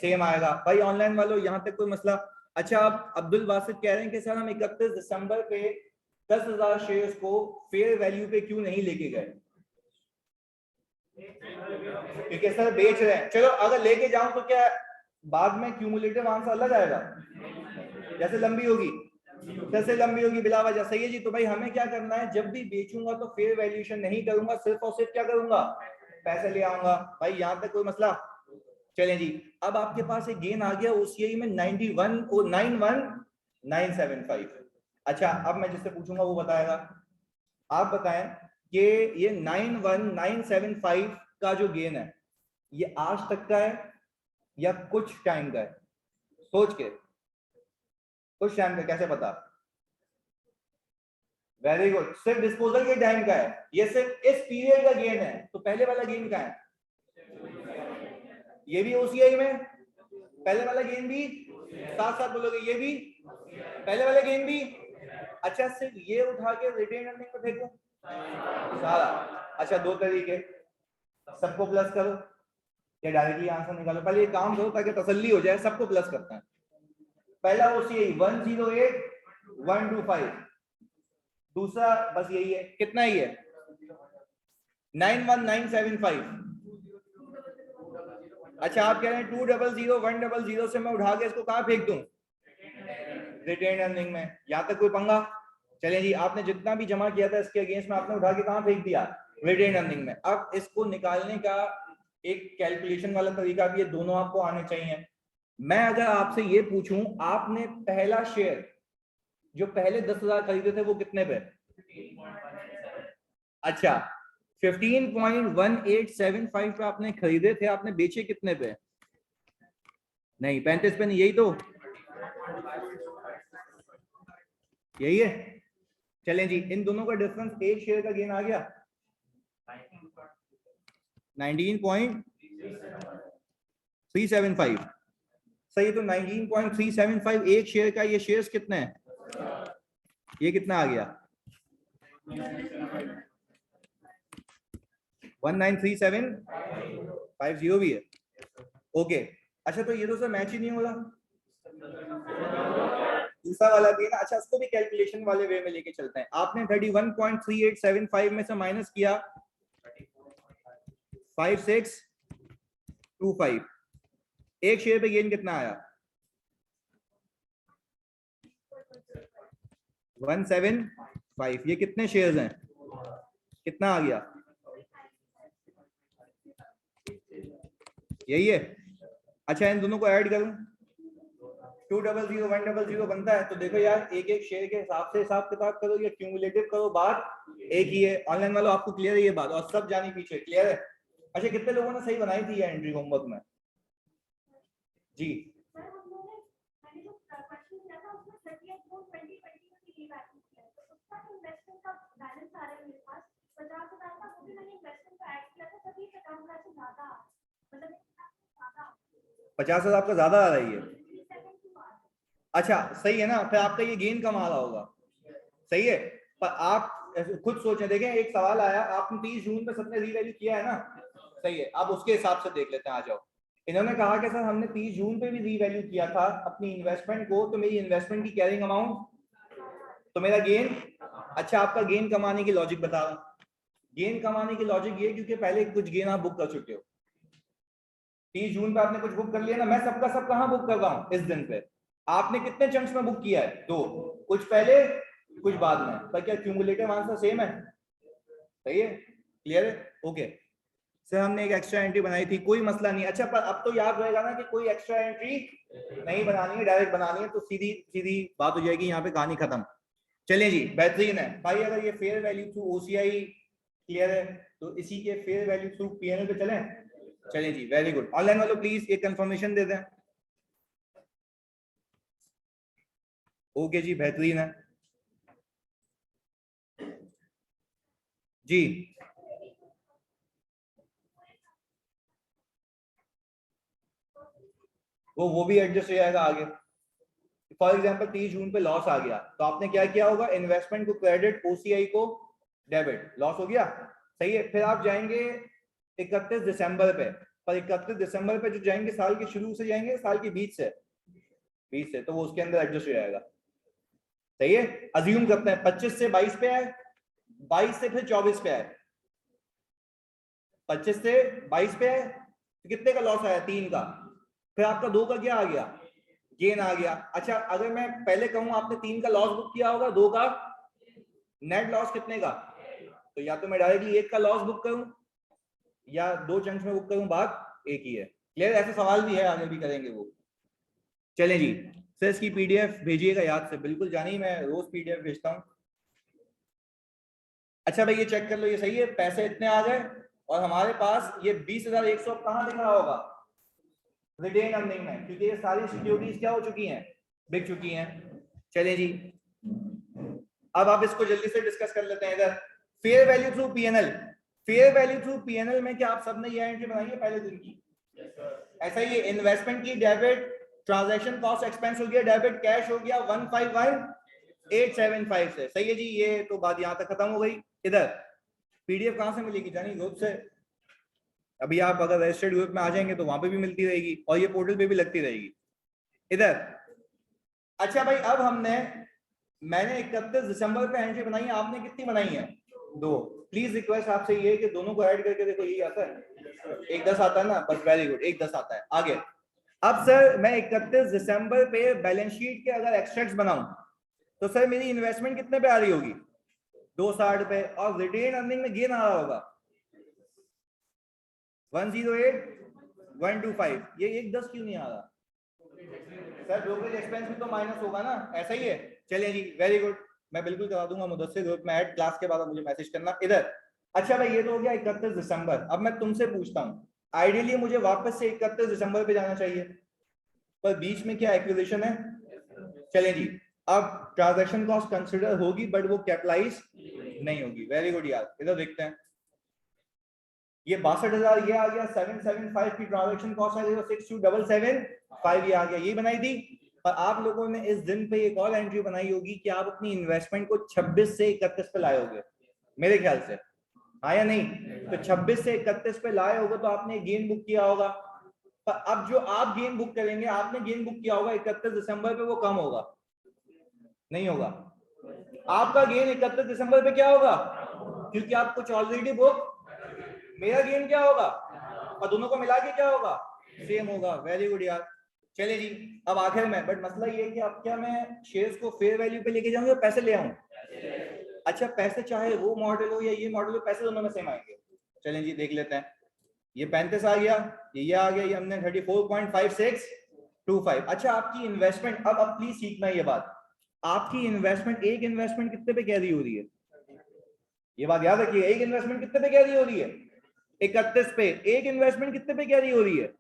सेम आएगा। भाई ऑनलाइन वालों यहां तक कोई मसला? अच्छा, आप अब्दुल बासित कह रहे हैं कि सर हम 31 दिसंबर पे 10,000 शेयर्स को फेयर वैल्यू पे क्यों नहीं लेके गए? क्योंकि सर बेच रहे हैं। चलो अगर लेके जाऊं तो क्या बाद में क्यूमुलेटिव आंसर अलग आएगा? जैसे लंबी होगी, जैसे लंबी होगी बिला वजह। सही है जी। तो भाई हमें क्या करना है, जब भी बेचूंगा तो फेयर वैल्यूएशन नहीं करूंगा, सिर्फ और सिर्फ क्या करूंगा? पैसे ले आऊंगा। भाई यहां तक कोई मसला? चलें जी। अब आपके पास एक गेन आ गया OCI में 91975। अच्छा, अब मैं जिससे पूछूंगा वो बताएगा। आप बताएं कि ये 91975 का जो गेन है, ये आज तक का है या कुछ टाइम का है? सोच के, कुछ टाइम का कैसे पता? वेरी गुड, सिर्फ डिस्पोजल के टाइम का है, ये सिर्फ इस पीरियड का गेन है। तो पहले वाला गेन का है, ये भी OCI में पहले वाला गेन भी, साथ साथ बोलोगे ये भी पहले वाला गेन भी। अच्छा, सिर्फ ये उठा के रिटेन अर्निंग को फेंको सारा। अच्छा, दो तरीके, सबको प्लस करो या डायरेक्टली आंसर निकालो। पहले ये काम करो ताकि तसल्ली हो जाए, सबको प्लस करते हैं। पहला OCI 108125, दूसरा बस यही है। कितना ही है? 91975। अच्छा, आप कह रहे हैं 200 100 से मैं उठा के इसको कहां फेंक दूं? रिटेन अर्निंग में। यहां तक कोई पंगा? चलिए जी, आपने जितना भी जमा किया था इसके अगेंस्ट में आपने उठा के कहां फेंक दिया? रिटेन अर्निंग में। अब इसको निकालने का एक कैलकुलेशन वाला तरीका भी है, दोनों आपको आने चाहिए। मैं अगर आपसे ये पूछूं, आपने पहला शेयर जो पहले 10,000 खरीदे थे वो कितने पे? अच्छा, 15.1875 पे आपने खरीदे थे, आपने बेचे कितने पे? नहीं 35 पे नहीं, यही तो यही है। चलें जी, इन दोनों का डिफरेंस एक शेयर का गेन आ गया 19.375। सही, तो 19.375 एक शेयर का, ये शेयर्स कितने हैं? ये कितना आ गया? 193750 भी है। ओके, अच्छा तो ये तो सर मैच ही नहीं हो रहा, दूसरा वाला भी है ना। अच्छा, उसको भी कैलकुलेशन वाले वे में लेके चलते हैं। आपने 31.3875 में से माइनस किया 5625, एक शेयर पे गेन कितना आया? 175। ये कितने शेयर्स हैं? कितना आ गया? यही है। अच्छा, इन दोनों को ऐड करूं, 200 100 बनता है। तो देखो यार, एक एक शेयर के हिसाब से हिसाब किताब करो या क्यूमुलेटिव करो, बात एक ही है। ऑनलाइन वालों आपको क्लियर है ये बात, और सब जानी पीछे क्लियर है? अच्छा, कितने लोगों ने सही बनाई थी ये एंट्री होमवर्क में? जी पचास हजार आपका ज्यादा आ रही है। अच्छा सही है ना, फिर आपका ये गेन कम आ रहा होगा। सही है, पर आप खुद सोचें। देखें, एक सवाल आया, आपने 30 जून पे सबने रीवैल्यू किया है ना? सही है, अब उसके हिसाब से देख लेते हैं। आ जाओ। इन्होंने कहा कि सर हमने 30 जून पे भी रीवैल्यू किया था अपनी इन्वेस्टमेंट को, तो मेरी इन्वेस्टमेंट की कैरिंग अमाउंट, तो मेरा गेन। अच्छा, आपका गेन कमाने की लॉजिक बता रहा हूं। गेन कमाने की लॉजिक ये, क्योंकि पहले कुछ गेन आप बुक कर चुके हो। 30 जून पे आपने कुछ बुक कर लिया ना, मैं सबका सब कहां बुक कर रहा हूं इस दिन पे। आपने कितने चंक्स में बुक किया है? 2, कुछ पहले कुछ बाद में, पर क्या क्यूमुलेटिव आंसर सेम है? सही है, क्लियर है, ओके। सर हमने एक एक्स्ट्रा एंट्री बनाई थी, कोई मसला नहीं। अच्छा, पर अब तो याद रहेगा ना कि कोई एक्स्ट्रा एंट्री नहीं बनानी है, डायरेक्ट बनानी है, तो सीधी सीधी बात हो जाएगी, यहाँ पे कहानी खत्म। चलिए जी, बेहतरीन है भाई। अगर ये fair value through OCI clear है, तो इसी के फेयर वैल्यू थ्रू पीएनएल पे चलें। चलिए जी, वेरी गुड। ऑनलाइन वालों प्लीज एक कंफर्मेशन दे दें। ओके जी, बेहतरीन है जी। वो भी एडजस्ट हो जाएगा आगे। फॉर एग्जांपल 30 जून पे लॉस आ गया, तो आपने क्या किया होगा, इन्वेस्टमेंट को क्रेडिट, ओसीआई को डेबिट, लॉस हो गया, सही है। फिर आप जाएंगे 31 दिसंबर पे, पर 31 दिसंबर पे जो जाएंगे साल के शुरू से जाएंगे, साल के बीच से, तो वो उसके अंदर एडजस्ट हो जाएगा, सही है। अज्यूम करते हैं 25 से 22 पे आए, 22 से फिर 24 पे आए, 25 से 22 पे आए, तो कितने का लॉस आया? 3 का। फिर आपका 2 का क्या आ गया? गेन आ गया। अच्छा, अगर मैं पहले कहूं आपने 3 का लॉस बुक किया होगा, 2 का नेट लॉस कितने का? तो या तो मैं डायरेक्टली 1 का लॉस बुक करूं, या 2 चंक्स में बुक करूं, बात एक ही है। क्लियर? ऐसे सवाल भी है, आगे भी करेंगे वो। चलें जी, सर इसकी पीडीएफ भेजिएगा याद से, बिल्कुल जानी, मैं रोज पीडीएफ भेजता हूं। अच्छा भाई, ये चेक कर लो, ये सही है, पैसे इतने आ गए, और हमारे पास ये 20,100 कहां दिख रहा होगा? रिटेन अर्निंग में, क्योंकि ये सारी सिक्योरिटीज क्या हो चुकी हैं? बिक चुकी हैं। चलिए जी, अब आप इसको जल्दी से डिस्कस कर लेते हैं। इधर fair value through PNL, fair value through PNL में क्या आप सबने ये एंट्री बनाई है पहले दिन की? ऐसा ही, इन्वेस्टमेंट की डेबिट, ट्रांजैक्शन कॉस्ट एक्सपेंस हो गया डेबिट, कैश हो गया 151,875 से, सही है जी। ये तो बात यहां तक खत्म हो गई। इधर पीडीएफ कहां से मिलेगी? जानी ग्रुप से। अभी आप अगर रजिस्टर्ड ग्रुप में आ जाएंगे तो वहां पे भी मिलती रहेगी, और ये पोर्टल पे भी लगती रहेगी। इधर अच्छा भाई, अब मैंने 31 दिसंबर पे एंट्री बनाई है, आपने कितनी बनाई है? 2। प्लीज रिक्वेस्ट आपसे ये है कि दोनों को ऐड करके देखो, यही आता है, 1-10 आता है ना, बस वेरी गुड, 1-10 आता है। आगे, अब सर मैं 31 दिसंबर पे बैलेंस शीट के अगर एक्सट्रैक्ट्स बनाऊं, तो सर मेरी इन्वेस्टमेंट कितने पे आ रही होगी? 260 पे, और रिटेन अर्निंग में गेन आ रहा होगा 108,125। ये 1-10 क्यों नहीं आ रहा? सर ब्रोकरेज एक्सपेंस भी तो माइनस होगा ना, ऐसा ही है। चलिए जी, वेरी गुड, मैं बिल्कुल करा दूंगा मुदस्सिर ग्रुप में ऐड, क्लास के बाद मुझे मैसेज करना। इधर अच्छा भाई, ये तो हो गया 31 दिसंबर। अब मैं तुमसे पूछता हूँ, आइडियली मुझे वापस से 31 दिसंबर पे जाना चाहिए, पर बीच में क्या एक्विजिशन है? चलें जी, अब ट्रांजैक्शन कॉस्ट कंसिडर होगी, बट वो कैपिटलाइज नहीं होगी। वेरी गुड यार, इधर देखते हैं, ये 62,000 ये आ गया, 775 की ट्रांजैक्शन कॉस्ट आ गई, 62,775 ये आ गया, ये बनाई थी। पर आप लोगों ने इस दिन पे एक और एंट्री बनाई होगी कि आप अपनी इन्वेस्टमेंट को 26 से 31 पे लाए होगे, मेरे ख्याल से, हाँ या नहीं? तो 26 से 31 पे लाए होगे तो आपने गेन बुक किया होगा। पर अब जो आप गेन बुक करेंगे, आपने गेन बुक किया होगा 31 दिसंबर पे, वो कम होगा, नहीं होगा। आपका गेन 31 दिसंबर पे क्या होगा? क्योंकि आप कुछ ऑलरेडी बुक, मेरा गेन क्या होगा, और दोनों को मिला के क्या होगा? सेम होगा। वेरी गुड यार। चलिए जी, अब आखिर में, बट मसला ये है कि अब क्या मैं शेयर्स को फेयर वैल्यू पे लेके जाऊं या पैसे ले आऊं? अच्छा, पैसे चाहे वो मॉडल हो या ये मॉडल हो, पैसे दोनों में सेम आएंगे। चलें जी, देख लेते हैं। ये 35 आ गया, ये आ गया, ये हमने 34.5625। अच्छा, आपकी इन्वेस्टमेंट, अब प्लीज सीखना ये बात, आपकी इन्वेस्टमेंट, एक इन्वेस्टमेंट कितने पे कैरी हो रही है? ये बात याद रखिए, एक इन्वेस्टमेंट कितने पे कैरी हो रही है? 31 पे। एक इन्वेस्टमेंट कितने पे कैरी हो रही है?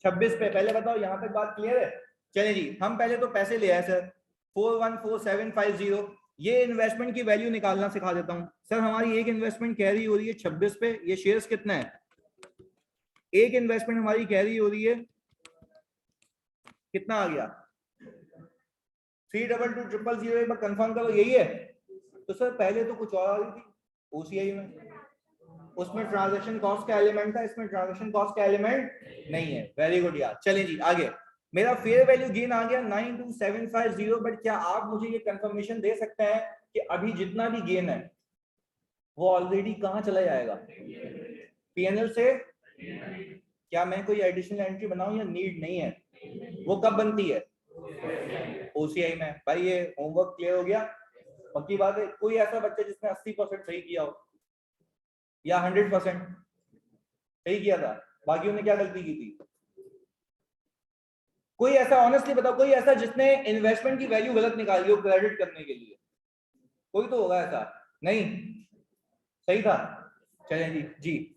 26 पे। पहले बताओ, यहां तक बात क्लियर है? चलिए जी, हम पहले तो पैसे ले आए सर, 414750। ये इन्वेस्टमेंट की वैल्यू निकालना सिखा देता हूं सर। हमारी एक इन्वेस्टमेंट कैरी हो रही है 26 पे, ये शेयर्स कितना है? एक इन्वेस्टमेंट हमारी कैरी हो रही है, कितना आ गया? 322000। एक बार कंफर्म करो, यही है? तो सर पहले तो कुछ और आ रही थी ओसीआई में, उसमें ट्रांजैक्शन कॉस्ट का एलिमेंट था, इसमें ट्रांजैक्शन कॉस्ट का एलिमेंट नहीं है। वेरी गुड यार। चलें जी आगे, मेरा फेयर वैल्यू गेन आ गया 92750। बट क्या आप मुझे ये कंफर्मेशन दे सकते हैं कि अभी जितना भी गेन है वो ऑलरेडी कहां चला जाएगा? पीएनएल से? क्या मैं कोई एडिशनल एंट्री बनाऊं या नीड नहीं है? वो कब बनती है? ओसीआई में। भाई ये होमवर्क क्लियर हो गया? पक्की बात है, कोई ऐसा बच्चा जिसने 80% सही किया हो या 100% सही किया था, बाकियों ने क्या गलती की थी? कोई ऐसा ऑनेस्टली बताओ, कोई ऐसा जिसने इन्वेस्टमेंट की वैल्यू गलत निकाली हो क्रेडिट करने के लिए? कोई तो होगा ऐसा। नहीं, सही था। चलें जी जी।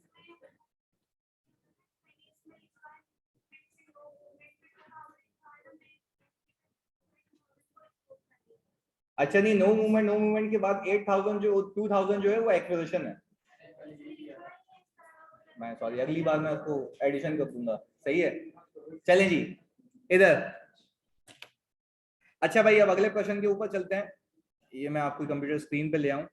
अच्छा नहीं, नो मूवमेंट के बाद 8000 जो 2000 जो है वो एक्विजिशन है। मैं सॉरी, अगली बार मैं उसको एडिशन कर दूंगा। सही है, चलें जी इधर। अच्छा भाई, अब अगले क्वेश्चन के ऊपर चलते हैं। ये मैं आपको कंप्यूटर स्क्रीन पे ले आऊं।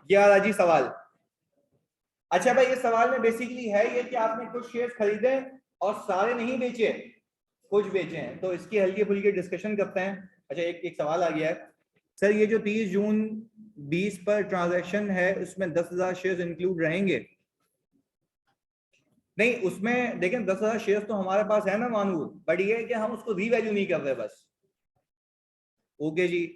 ये आ रहा जी सवाल। अच्छा भाई, इस सवाल में बेसिकली है ये कि आपने कुछ शेयर खरीदे और सारे नहीं बेचे, कुछ बेचे हैं, तो इसकी हल्की फुल्की डिस्कशन करते हैं। अच्छा, एक सवाल आ गया है सर, ये जो 30 जून 20 पर ट्रांजैक्शन है उसमें 10,000 शेयर इंक्लूड रहेंगे? नहीं, उसमें देखें 10,000 शेयर तो हमारे पास है ना मानूर, बट ये है कि हम उसको रीवैल्यू नहीं कर रहे बस। ओके जी।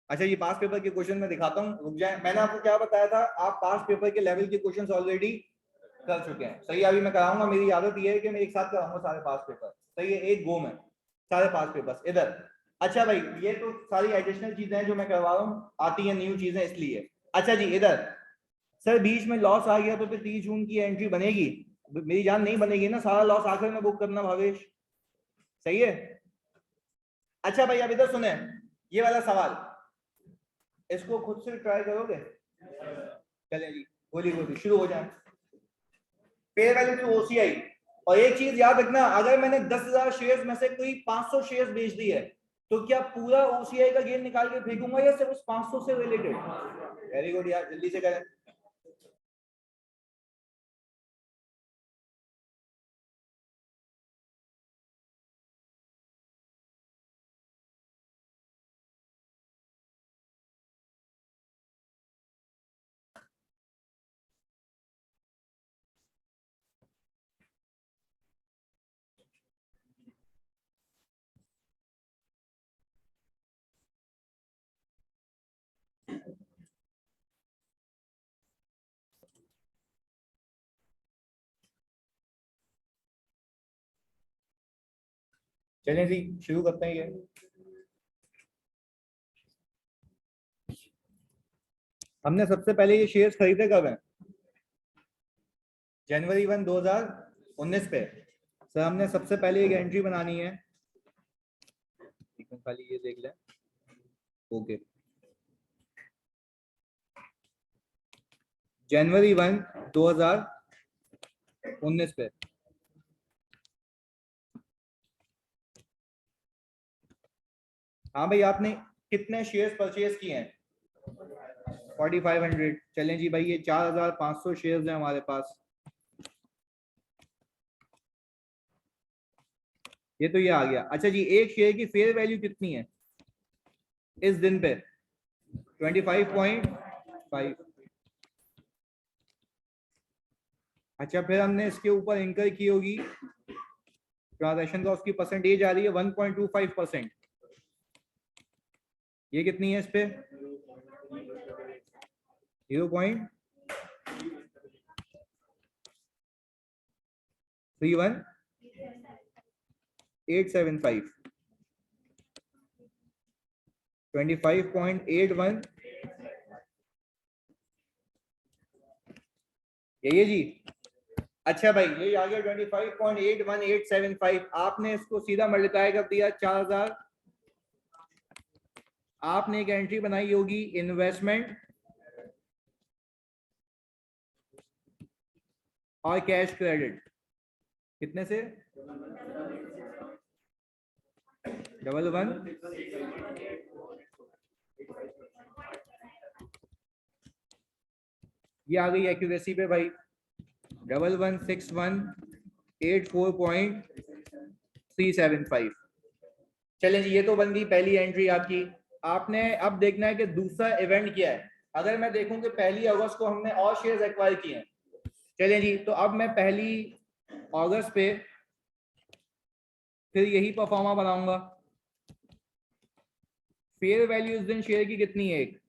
अच्छा, ये पास पेपर के क्वेश्चन में दिखाता हूँ, रुक जाए। मैंने आपको क्या बताया था, आप पास पेपर के लेवल के क्वेश्चंस ऑलरेडी कर चुके हैं। सही, अभी मैं कराऊंगा, मेरी आदत ये है कि मैं एक साथ कराऊंगा सारे पास पेपर। सही है, एक गो में सारे पास पेपर इधर। अच्छा भाई, ये तो सारी एडिशनल चीजें हैं जो मैं करवा रहा हूँ, आती हैं न्यू चीजें इसलिए। अच्छा जी इधर, सर बीच में लॉस आ गया तो फिर 30 जून की एंट्री बनेगी? मेरी जान नहीं बनेगी ना, सारा लॉस आखिर में बुक करना भावेश। सही है। अच्छा भाई, अब इधर सुने ये वाला सवाल, इसको खुद से ट्राई करोगे? चलें जी, गोली गोली शुरू हो जाए। Fair value to OCI. और एक चीज याद रखना, अगर मैंने 10,000 शेयर्स में से कोई 500 शेयर्स बेच दी है तो क्या पूरा ओसीआई का गेन निकाल के फेंकूंगा या सिर्फ उस 500 से रिलेटेड? वेरी गुड यार, जल्दी से करें। चलें जी, शुरू करते हैं। ये हमने सबसे पहले ये शेयर्स खरीदे कब हैं? जनवरी 1 2019 पे। सर हमने सबसे पहले एक एंट्री बनानी है, खाली ये देख लें। ओके, जनवरी 1 2019 पे। हाँ भाई, आपने कितने शेयर्स परचेज किए हैं? 4500। चलें जी भाई, ये 4500 शेयर्स हैं हमारे पास। ये तो ये आ गया। अच्छा जी, एक शेयर की फेयर वैल्यू कितनी है इस दिन पे? 25.5। अच्छा, फिर हमने इसके ऊपर इंकर की होगी ट्रांजैक्शन का, उसकी परसेंटेज आ रही है 1.25%। ये कितनी है इस पे? 0.31875। 25.81 यही है जी। अच्छा भाई, ये आ गया 25.81875। आपने इसको सीधा मल्टीप्लाई कर दिया 4000। आपने एक एंट्री बनाई होगी इन्वेस्टमेंट और कैश क्रेडिट, कितने से? 11। ये आ गई एक्यूरेसी पे भाई, 116184.375। चलें जी, ये तो बन गई पहली एंट्री आपकी। आपने अब देखना है कि दूसरा इवेंट क्या है। अगर मैं देखूं कि 1 अगस्त को हमने और शेयर्स एक्वायर किए हैं, चलिए जी, तो अब मैं 1 अगस्त पे फिर यही परफॉर्मा बनाऊंगा। फेयर वैल्यू इस दिन शेयर की कितनी है? एक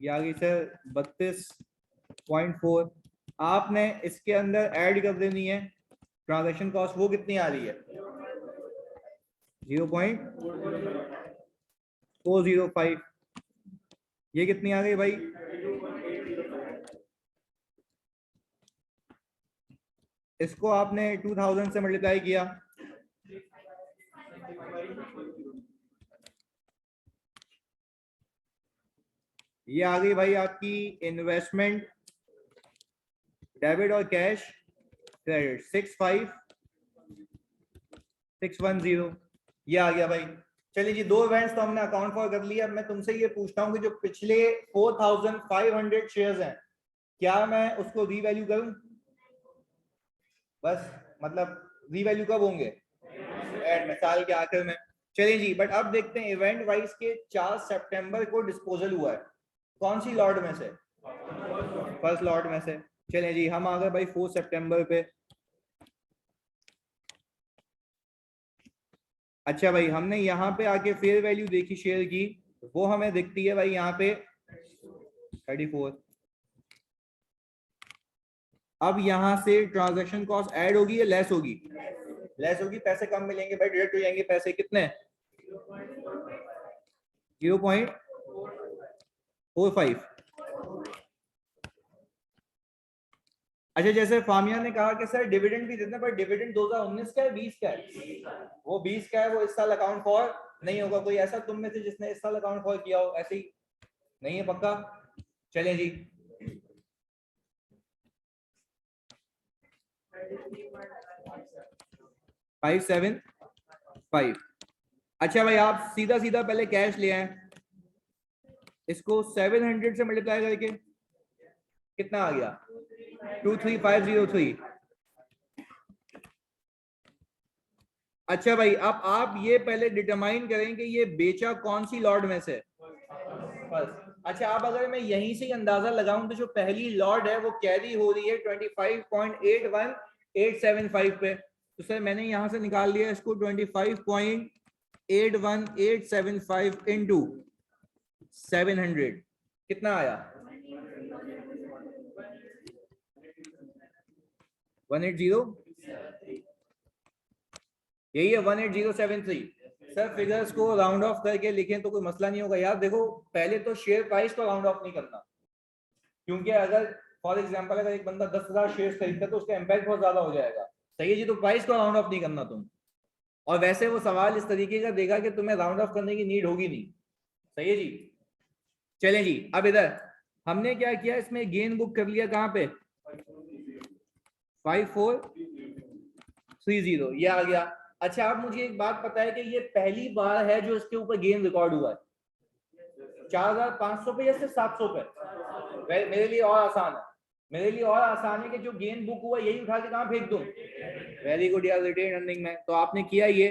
ये आ गई सर 32.4। आपने इसके अंदर ऐड कर देनी है ट्रांजैक्शन कॉस्ट, वो कितनी आ रही है? 0.405। ये कितनी आ गई भाई? इसको आपने 2000 से मल्टीप्लाई किया, ये आ गई भाई आपकी इन्वेस्टमेंट डेबिट और कैश क्रेडिट 65610, ये आ गया भाई। चलिए जी, 2 इवेंट्स तो हमने अकाउंट फॉर कर लिया। अब मैं तुमसे ये पूछता हूँ कि जो पिछले 4500 शेयर्स हैं, क्या मैं उसको रीवैल्यू करूं? बस मतलब रीवैल्यू कब होंगे? एंड में, साल के आखिर में। चलिए जी, बट अब देखते हैं इवेंट वाइज के 4 सितंबर को डिस्पोजल हुआ है, कौन सी लॉट में से? फर्स्ट लॉट में से। चलिए जी, हम आ गए भाई 4 सितंबर पे। अच्छा भाई, हमने यहाँ पे आके फेयर वैल्यू देखी शेयर की, वो हमें दिखती है भाई यहाँ पे 34। अब यहाँ से ट्रांजैक्शन कॉस्ट ऐड होगी या लेस होगी? लेस होगी, पैसे कम मिलेंगे भाई, डिडक्ट हो जाएंगे पैसे। कितने? 0.45। अच्छा, जैसे फामिया ने कहा कि सर डिविडेंड भी देते हैं, पर डिविडेंड 2019 का है 20 का है? वो 20 का है, वो इस साल अकाउंट फॉर नहीं होगा। कोई ऐसा तुम में से जिसने इस साल अकाउंट फॉर किया हो? ऐसे ही नहीं है पक्का? चलें जी, 575। अच्छा भाई, आप सीधा सीधा पहले कैश ले आए, इसको 700 से मल्टीप्लाई करके कितना आ गया? 23503। अच्छा भाई, अब आप ये पहले डिटरमाइन करें कि ये बेचा कौन सी लॉट में से? बस। अच्छा, अब अगर मैं यहीं से अंदाजा लगाऊं तो जो पहली लॉट है वो कैरी हो रही है 25.81875 पे, तो सर मैंने यहां से निकाल लिया इसको 25.81875 इंटू 700, कितना आया? 180, यही है 18073। सर फिगर्स को राउंड ऑफ करके लिखें तो कोई मसला नहीं होगा यार। देखो, पहले तो शेयर प्राइस को राउंड ऑफ नहीं करना, क्योंकि अगर फॉर एग्जांपल अगर एक बंदा 10,000 शेयर खरीदता है तो उसका इम्पैक्ट बहुत ज्यादा हो जाएगा। सही है जी, तो प्राइस को राउंड ऑफ नहीं करना तुम। और वैसे वो सवाल इस तरीके का देगा कि तुम्हें राउंड ऑफ करने की नीड होगी नहीं। सही है जी। चलें जी, अब इधर हमने क्या किया, इसमें गेन बुक कर लिया कहाँ पे? 5430, ये आ गया। अच्छा, अब मुझे एक बात पता है कि ये पहली बार है जो इसके ऊपर गेन रिकॉर्ड हुआ है। 4500 पे या सिर्फ 700 पे? मेरे लिए और आसान है, मेरे लिए और आसान है कि जो गेन बुक हुआ यही उठा के कहाँ फेंक दूं? वेरी गुड यार, रिटेन अर्निंग में। तो आपने किया ये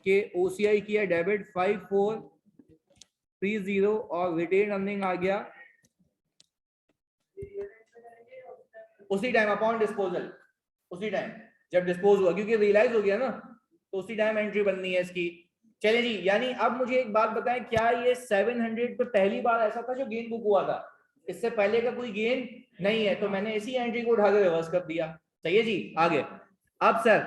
कि ओसीआई किया डेबिट 5430 और रिटेन अर्निंग आ गया उसी टाइम अपॉन डिस्पोजल, उसी टाइम जब डिस्पोज हुआ, क्योंकि रियलाइज हो गया ना, तो उसी टाइम एंट्री बननी है इसकी। चले जी, यानी अब मुझे एक बात बताएं, क्या ये 700 पे पहली बार ऐसा था जो गेन बुक हुआ था? इससे पहले का कोई गेन नहीं है, तो मैंने इसी एंट्री को उठाकर रिवर्स कर दिया। सही है जी, आगे। अब सर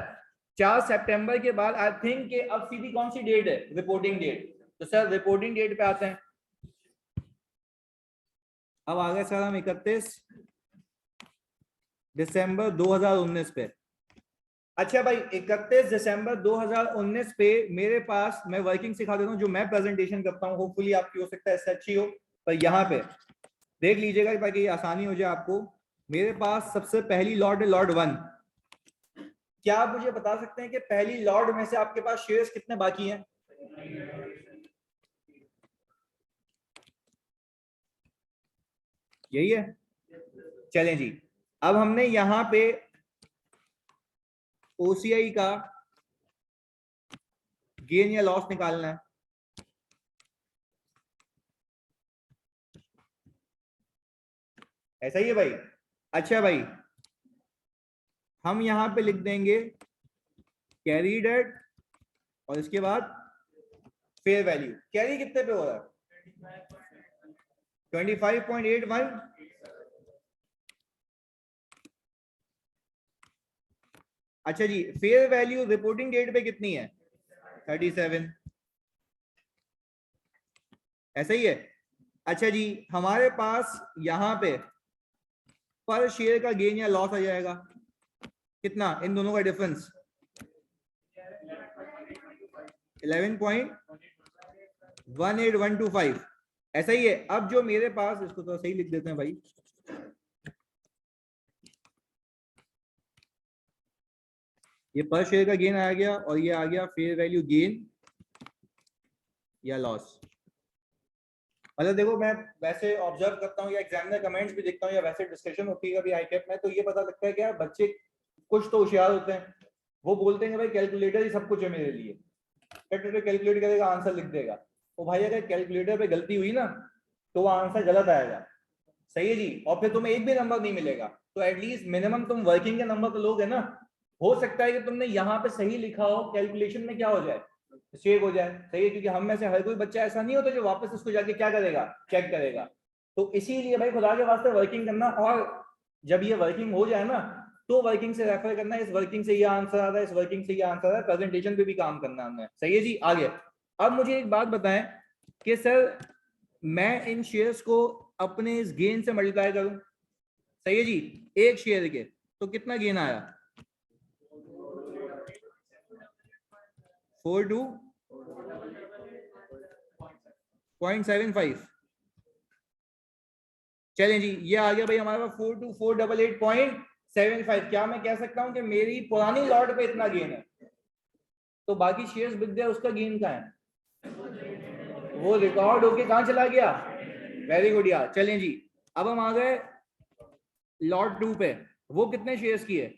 4 सितंबर के बाद आई थिंक कि अब सीधी कौन सी डेट है? Reporting date. तो सर रिपोर्टिंग डेट पे आते हैं। अब आ गए सर हम 31 दिसंबर 2019 पे। अच्छा भाई, 31 दिसंबर 2019 पे मेरे पास, मैं वर्किंग सिखा देता हूँ जो मैं प्रेजेंटेशन करता हूँ, होपफुली आपकी हो सकता है इससे अच्छी हो, पर यहाँ पे देख लीजिएगा ताकि ये आसानी हो जाए आपको। मेरे पास सबसे पहली लॉट है लॉट 1। क्या आप मुझे बता सकते हैं कि पहली लॉट में से आपके पास शेयर्स कितने बाकी हैं? यही है। चलें जी, अब हमने यहाँ पे ओसीआई का गेन या लॉस निकालना है। ऐसा ही है भाई। अच्छा भाई, हम यहां पे लिख देंगे कैरी डेट और इसके बाद फेयर वैल्यू। कैरी कितने पे हो रहा है? 25.81। अच्छा जी, फेयर वैल्यू रिपोर्टिंग डेट पे कितनी है? 37। ऐसा ही है। अच्छा जी, हमारे पास यहां पे पर शेयर का गेन या लॉस आ जाएगा कितना, इन दोनों का डिफरेंस? 11.18125। ऐसा ही है। अब जो मेरे पास, इसको तो सही लिख देते हैं भाई, ये पर शेयर का गेन आ गया और ये आ गया फेयर वैल्यू गेन या लॉस। मतलब देखो, मैं वैसे ऑब्जर्व करता हूँ या एग्जामिनर कमेंट्स भी देखता हूँ या वैसे डिस्कशन होती है कभी आईकेप में, तो ये पता लगता है कि यार बच्चे कुछ तो होशियार होते हैं, वो बोलते हैं भाई कैलकुलेटर ही सब कुछ है मेरे लिए, कैलकुलेट करेगा आंसर लिख देगा। तो भाई अगर कैलकुलेटर पे गलती हुई ना तो वो आंसर गलत आएगा। सही है जी, और फिर तुम्हें एक भी नंबर नहीं मिलेगा। तो एटलीस्ट मिनिमम तुम वर्किंग के नंबर तो लोगे ना। हो सकता है कि तुमने यहाँ पे सही लिखा हो, कैलकुलेशन में क्या हो जाए, चेक हो जाए। सही है, क्योंकि हम में से हर कोई बच्चा ऐसा नहीं होता जो वापस इसको जाके क्या करेगा, चेक करेगा। तो इसीलिए भाई खुदा के वास्ते वर्किंग करना, और जब ये वर्किंग हो जाए ना तो वर्किंग से रेफर करना, इस वर्किंग से ये आंसर आ रहा है, इस वर्किंग से ये आंसर आ रहा है, प्रेजेंटेशन पे भी काम करना हमने। सही है जी, आगे। अब मुझे एक बात बताएं कि सर मैं इन शेयर्स को अपने इस गेन से मल्टीप्लाई करूं। सही है जी, एक शेयर के तो कितना गेन आया? 42.75। चलें जी, ये आ गया भाई हमारे पास 42,488.75। क्या मैं कह सकता हूं कि मेरी पुरानी लॉट पे इतना गेन है, तो बाकी शेयर्स बिक गए, उसका गेन कहाँ है? वो रिकॉर्ड होके कहां चला गया? वेरी गुड यार। चलें जी, अब हम आ गए लॉट 2 पे। वो कितने शेयर्स की है?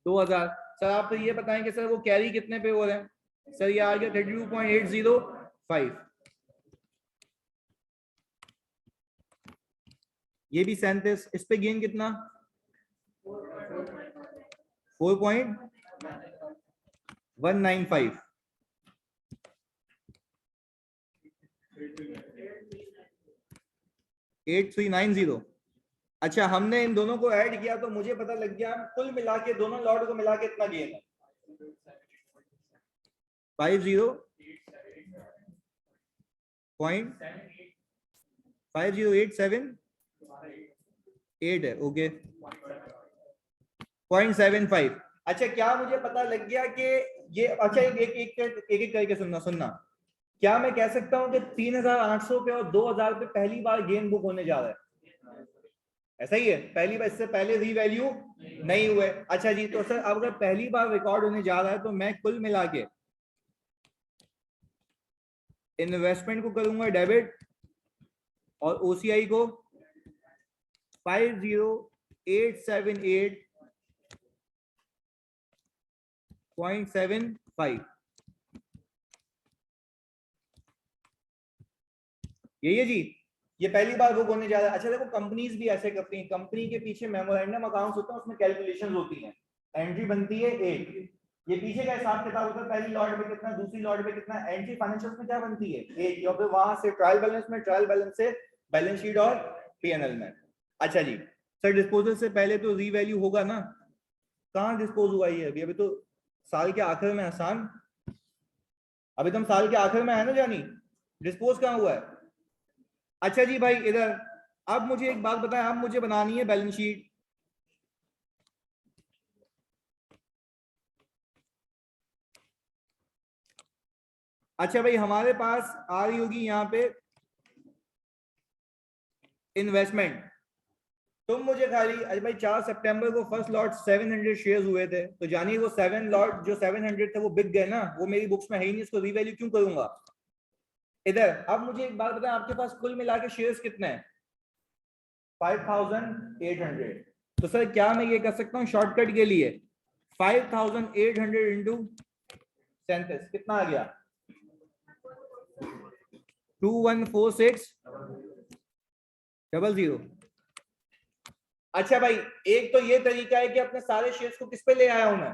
2000। सर आप तो ये बताएं कि सर वो कैरी कितने पे हो रहे हैं? सर ये आ गया 32.805। ये भी 37। इस पे गेन कितना? 4.195। 8390। अच्छा, हमने इन दोनों को ऐड किया तो मुझे पता लग गया कुल मिला के, दोनों लॉट को मिला के इतना गेन है 50.50878 है। ओके, 0.75। अच्छा, क्या मुझे पता लग गया कि ये, अच्छा एक एक एक एक करके सुनना। क्या मैं कह सकता हूं कि 3800 पे और 2000 पे पहली बार गेन बुक होने जा रहा है? ऐसा ही है, पहली बार, इससे पहले रीवैल्यू नहीं हुए। अच्छा जी, तो सर अब अगर पहली बार रिकॉर्ड होने जा रहा है तो मैं कुल मिला के इन्वेस्टमेंट को करूंगा डेबिट और ओसीआई को 50878.75। यही है जी, ये पहली बार बुक होने जा रहा है। अच्छा देखो, कंपनीज भी ऐसे करती हैं, कंपनी के पीछे मेमोरेंडम अकाउंट्स होते हैं, उसमें कैलकुलेशन होती हैं, एंट्री बनती है एक, ये पीछे का हिसाब किताब होता है, पहली लॉट में कितना, दूसरी लॉट में कितना, एंट्री फाइनेंशियल्स में क्या बनती है एक, और फिर वहां से ट्रायल बैलेंस में, ट्रायल बैलेंस से बैलेंस शीट और पीएनएल में। अच्छा जी, सर डिस्पोजल से पहले तो रीवैल्यू होगा ना, कहाँ डिस्पोज हुआ ये अभी? अभी तो साल के आखिर में, आसान, अभी तो हम साल के आखिर में है ना जानी, डिस्पोज कहाँ हुआ है? अच्छा जी भाई इधर, अब मुझे एक बात बताएं, अब मुझे बनानी है बैलेंस शीट। अच्छा भाई, हमारे पास आ रही होगी यहाँ पे इन्वेस्टमेंट। तुम मुझे खाली, अरे भाई 4 सितंबर को फर्स्ट लॉट 700 शेयर्स हुए थे, तो जानिए वो 7 लॉट जो 700 थे वो बिक गए ना, वो मेरी बुक्स में है ही नहीं, इसको रीवैल्यू क्यों करूंगा इधर। अब मुझे एक बात बताएं, आपके पास कुल मिला के शेयर्स कितने हैं? 5800। तो सर क्या मैं ये कर सकता हूँ शॉर्टकट के लिए, 5800 इंटू 37 कितना आ गया? 2146 00। अच्छा भाई, एक तो ये तरीका है कि अपने सारे शेयर्स को किस पे ले आया हूं मैं,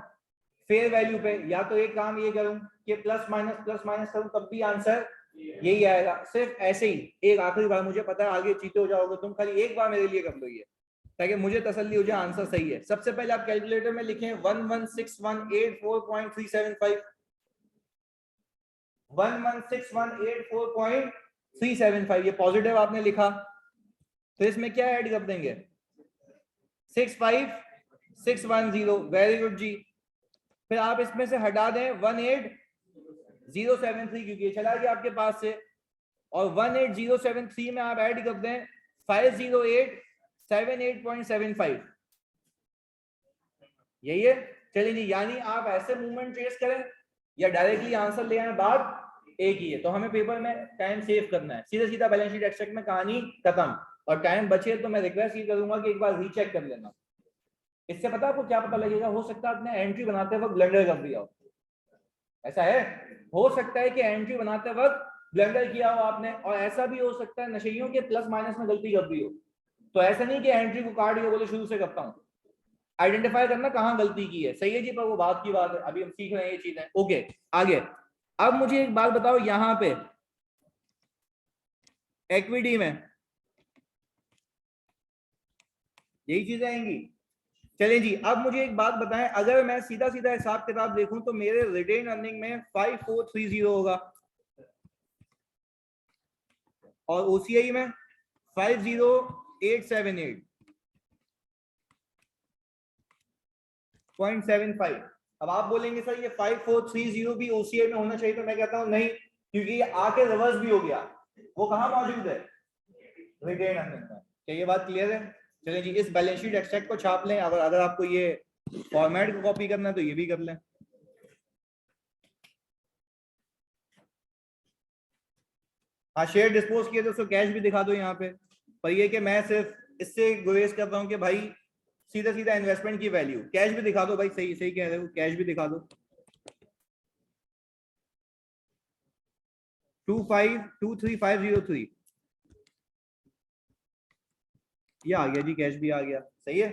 फेयर वैल्यू पे। या तो एक काम ये करूं कि प्लस माइनस करूं, तब भी आंसर यही आएगा। सिर्फ ऐसे ही एक आखिरी बार, मुझे पता है आगे चीते हो जाओगे तुम, खाली एक बार मेरे लिए कर दो ये, ताकि मुझे तसल्ली हो जाए आंसर सही है। सबसे पहले आप कैलकुलेटर में लिखें 116184.375, 116184.375, ये पॉजिटिव आपने लिखा, तो इसमें क्या ऐड कर देंगे 65610। वेरी गुड जी। फिर आप इसमें से हटा दें 18073, क्योंकि ये चला गया आपके पास से, और 18073 में आप ऐड कर दें 50878.75, यही है। चलिए जी, यानी आप ऐसे मूवमेंट ट्रेस करें या डायरेक्टली आंसर ले आए, बात एक ही है। तो हमें पेपर में टाइम सेव करना है, सीधा सीधा बैलेंस शीट एक्सट्रैक्ट में कहानी खत्म। और टाइम बचे तो मैं रिक्वेस्ट ये करूंगा कि एक बार रीचेक कर लेना। इससे पता आपको क्या पता लगेगा, हो सकता है आपने एंट्री बनाते वक्त ब्लंडर कर दिया हो, ऐसा है, हो सकता है कि एंट्री बनाते वक्त ब्लंडर किया हो आपने, और ऐसा भी हो सकता है नशेइयों के प्लस माइनस में गलती कर दी हो। तो ऐसा नहीं कि एंट्री को काट दिया बोले शुरू से करता हूं, आइडेंटिफाई करना कहां गलती की है, सही है जी। पर वो बात की बात है, अभी हम सीख रहे हैं ये चीजें। ओके, आगे। अब मुझे एक बात बताओ, यहां पे इक्विटी में यही चीजें आएंगी। चलिए जी, अब मुझे एक बात बताएं, अगर मैं सीधा सीधा हिसाब किताब देखूं तो मेरे रिटेन अर्निंग में 5430 होगा, और ओसीआई में 50875.75। अब आप बोलेंगे सर ये 5430 भी ओसीआई में होना चाहिए, तो मैं कहता हूं नहीं, क्योंकि ये आके रिवर्स भी हो गया। वो कहां मौजूद है, रिटेन अर्निंग में। क्या ये बात क्लियर है? चलिए जी, इस बैलेंस शीट एक्सट्रैक्ट को छाप लें। अगर आपको ये फॉर्मेट को कॉपी करना है तो ये भी कर लें। हाँ, शेयर डिस्पोज किए तो उसको कैश भी दिखा दो यहाँ पे। पर ये कि मैं सिर्फ इससे गुरेज कर रहा हूँ कि भाई सीधा सीधा इन्वेस्टमेंट की वैल्यू, कैश भी दिखा दो भाई, सही सही कह रहे हो, कैश भी दिखा दो। 2523,503 ये आ गया जी, कैश भी आ गया, सही है।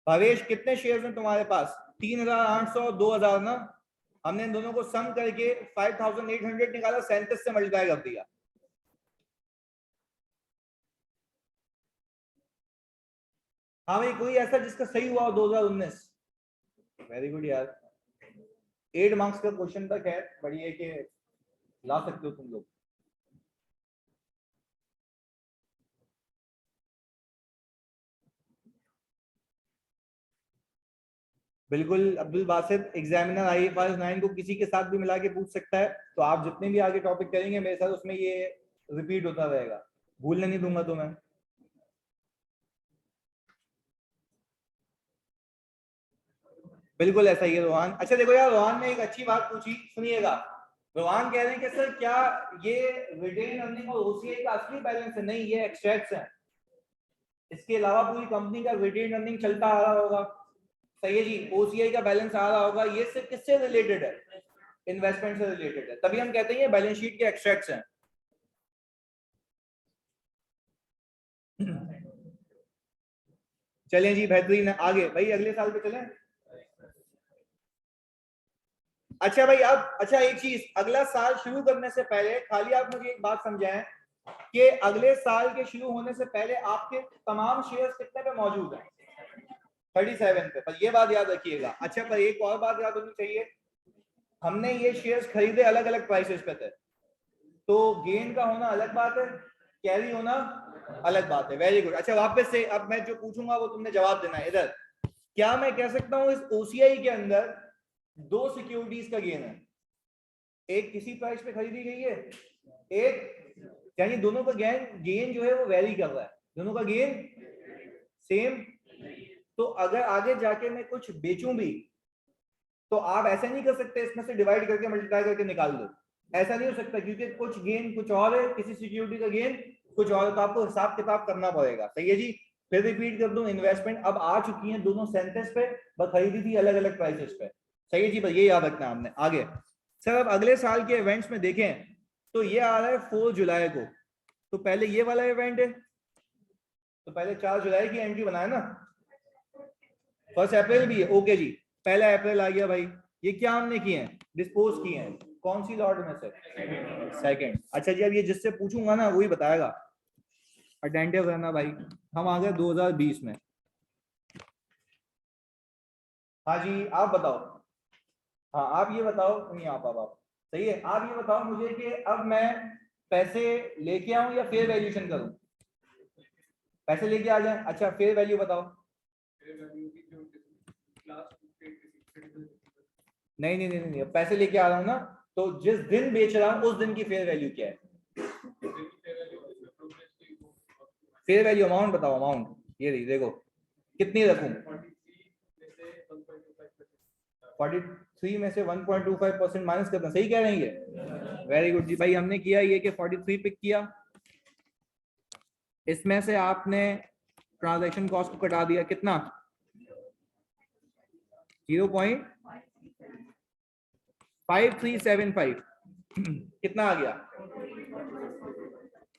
भावेश, कितने शेयर्स हैं तुम्हारे पास? 3800, 2000 ना। हमने इन दोनों को सम करके 5800 निकाला, 37 से मल्टीप्लाई कर दिया। हाँ भाई, कोई ऐसा जिसका सही हुआ हो 2019? वेरी गुड यार, 8 मार्क्स का क्वेश्चन तक है, बढ़िया कि ला सकते हो तुम लोग। बिल्कुल अब्दुल बासित, एग्जामिनर IFRS 9 को किसी के साथ भी मिला के पूछ सकता है। तो आप जितने भी आगे टॉपिक करेंगे मेरे साथ, उसमें ये रिपीट होता रहेगा, भूलने नहीं दूंगा तुम्हें। बिल्कुल ऐसा ही है रोहान। अच्छा देखो यार, रोहान ने एक अच्छी बात पूछी, सुनिएगा। रोहान कह रहे हैं कि सर क्या ये रिटेन अर्निंग और ओसीआई का असली बैलेंस है? नहीं, ये एक्सट्रैक्ट्स हैं। इसके अलावा पूरी कंपनी का रिटेन अर्निंग चलता आ रहा होगा, सही है जी, ओसीआई का बैलेंस आ रहा होगा। ये सिर्फ किससे रिलेटेड है? इन्वेस्टमेंट से रिलेटेड है, तभी हम कहते हैं बैलेंस शीट के एक्सट्रैक्ट्स हैं। चलें जी, बेहतरीन है। आगे भाई, अगले साल पे चलें। अच्छा भाई, अब अच्छा एक चीज, अगला साल शुरू करने से पहले खाली आप मुझे एक बात समझाएं कि अगले साल के शुरू होने से पहले आपके तमाम शेयर्स कितने पे मौजूद हैं? 37 पे। पर ये बात याद रखिएगा। अच्छा, पर एक और बात याद होनी चाहिए, हमने ये शेयर्स खरीदे अलग अलग प्राइसेस पे थे, तो गेन का होना अलग बात है, कैरी होना अलग बात है। Very good. अच्छा, वापस से अब मैं जो पूछूंगा वो तुमने जवाब देना है। इधर क्या मैं कह सकता हूं इस ओसीआई के अंदर दो सिक्योरिटीज का गेन है, एक किसी प्राइस पे खरीदी गई है, एक, यानी दोनों का गेन जो है वो वेरी कर रहा है, दोनों का गेन सेम। तो अगर आगे जाके मैं कुछ बेचूं भी, तो आप ऐसा नहीं कर सकते इसमें से डिवाइड करके मल्टीप्लाई करके निकाल दो, ऐसा नहीं हो सकता, क्योंकि कुछ गेन कुछ और है, किसी सिक्योरिटी का गेन कुछ और है, तो आपको हिसाब किताब करना पड़ेगा, सही है जी। फिर रिपीट कर दूं, इन्वेस्टमेंट अब आ चुकी है दोनों सेंसेस पे, बस खरीदी थी अलग अलग प्राइसेस पे, सही है जी। बस ये याद रखना हमने। आगे सर, अब अगले साल के इवेंट्स में देखें तो ये आ रहा है 4 जुलाई को, तो पहले ये वाला इवेंट है, तो पहले 4 जुलाई की एंट्री बनाए ना, 1 अप्रैल भी है, ओके जी, पहला अप्रैल आ गया भाई। ये क्या हमने किए हैं, डिस्पोज किए हैं, कौन सी लॉट में से, सेकंड। अच्छा जी, अब ये जिससे पूछूंगा ना वही बताएगा, अटेंटिव रहना भाई। हम आ गए 2020 में। हाँ जी आप बताओ, हाँ आप ये बताओ, नहीं आप सही है, आप ये बताओ मुझे कि अब मैं पैसे लेके आऊं या फेयर वैल्यूएशन करूं। पैसे लेके आ जाए, अच्छा फेयर वैल्यू बताओ। नहीं नहीं नहीं नहीं, पैसे लेके आ रहा हूं ना, तो जिस दिन बेच रहा हूं उस दिन की फेयर वैल्यू क्या है, फेयर वैल्यू अमाउंट बताओ, अमाउंट ये रही, देखो कितनी रखूं, 43 में से 1.25% माइनस करना, सही कह रहे हैं ये, वेरी गुड जी भाई। हमने किया ये कि 43 पिक किया, इसमें से आपने ट्रांजैक्शन कॉस्ट को कटा दिया, कितना 0.5375 कितना आ गया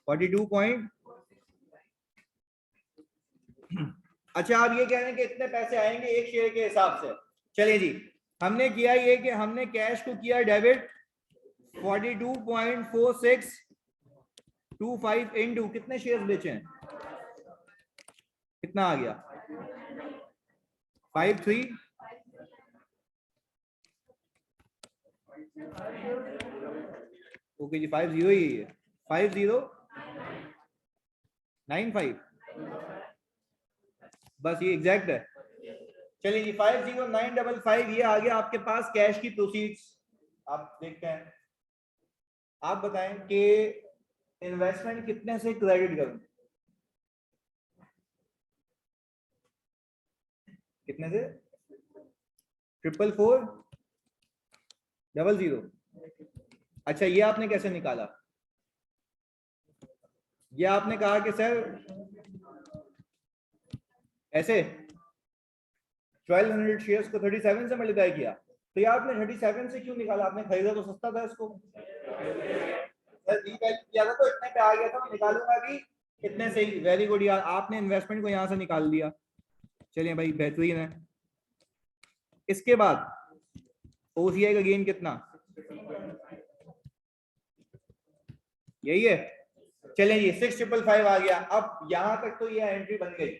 42 पॉइंट। अच्छा आप ये कह रहे हैं कि इतने पैसे आएंगे एक शेयर के हिसाब से। चलिए जी, हमने किया ये कि हमने कैश को किया डेबिट 42.4625 इनटू कितने शेयर्स बेचे हैं, कितना आ गया 53, ओके जी 50 ही है, 5095, बस ये एग्जैक्ट है। चलिए जी 50955 ये आ गया आपके पास कैश की प्रोसीड्स। आप देखते हैं, आप बताएं कि इन्वेस्टमेंट कितने से क्रेडिट करूं, कितने से 44400। अच्छा ये आपने कैसे निकाला, ये आपने कहा कि सर ऐसे 1200 शेयर्स को 37 से मल्टीप्लाई किया, तो ये आपने 37 से क्यों निकाला, आपने खरीदा तो सस्ता था इसको, किया था तो इतने पे आ गया था, मैं निकालूंगा भी इतने से ही। वेरी गुड यार, आपने इन्वेस्टमेंट को यहां से निकाल दिया, चलिए भाई बेहतरीन है। इसके बाद ओसीआई का गेन कितना, यही है, चलिए ये 6555 आ गया। अब यहां तक तो ये एंट्री बन गई,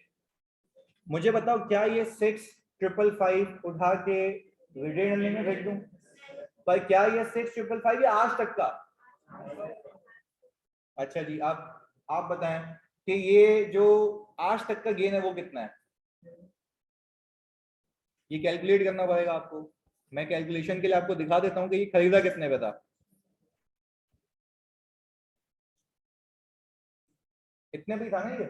मुझे बताओ क्या ये 6555 उठा के रिटेन अर्निंग में भेज दूं, पर क्या ये 6555 ये आज तक का, अच्छा जी आप बताएं कि ये जो आज तक का गेन है वो कितना है, ये कैलकुलेट करना पड़ेगा आपको। मैं कैलकुलेशन के लिए आपको दिखा देता हूं कि ये खरीदा कितने पे था, कितने पे था ना ये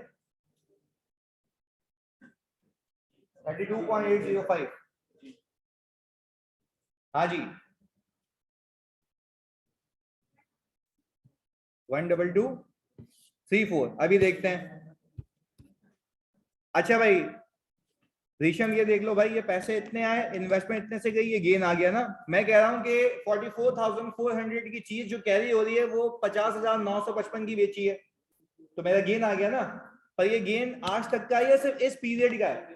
32.805, हाँ जी 12234। अभी देखते हैं। अच्छा भाई ऋषम ये देख लो भाई, ये पैसे इतने आए, इन्वेस्टमेंट इतने से गई, ये गेन आ गया ना। मैं कह रहा हूं कि 44,400 की चीज जो कैरी हो रही है वो 50,955 की बेची है, तो मेरा गेन आ गया ना। पर ये गेन आज तक का है, सिर्फ इस पीरियड का है।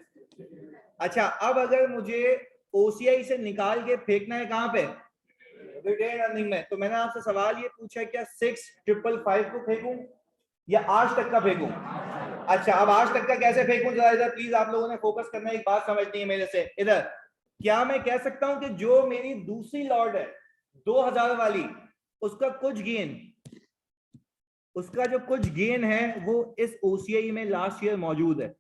अच्छा अब अगर मुझे ओसीआई से निकाल के फेंकना है कहां पे, रिटेन अर्निंग में, तो मैंने आपसे सवाल ये पूछा क्या 6555 को फेंकूं या आज तक का फेंकूं। अच्छा अब आज तक का कैसे फेंकूं, जरा इधर प्लीज आप लोगों ने फोकस करना, एक बात समझनी है मेरे से इधर। क्या मैं कह सकता हूं कि जो मेरी दूसरी लॉट है 2000 वाली, उसका कुछ गेन, उसका जो कुछ गेन है वो इस ओसीआई में लास्ट ईयर मौजूद है,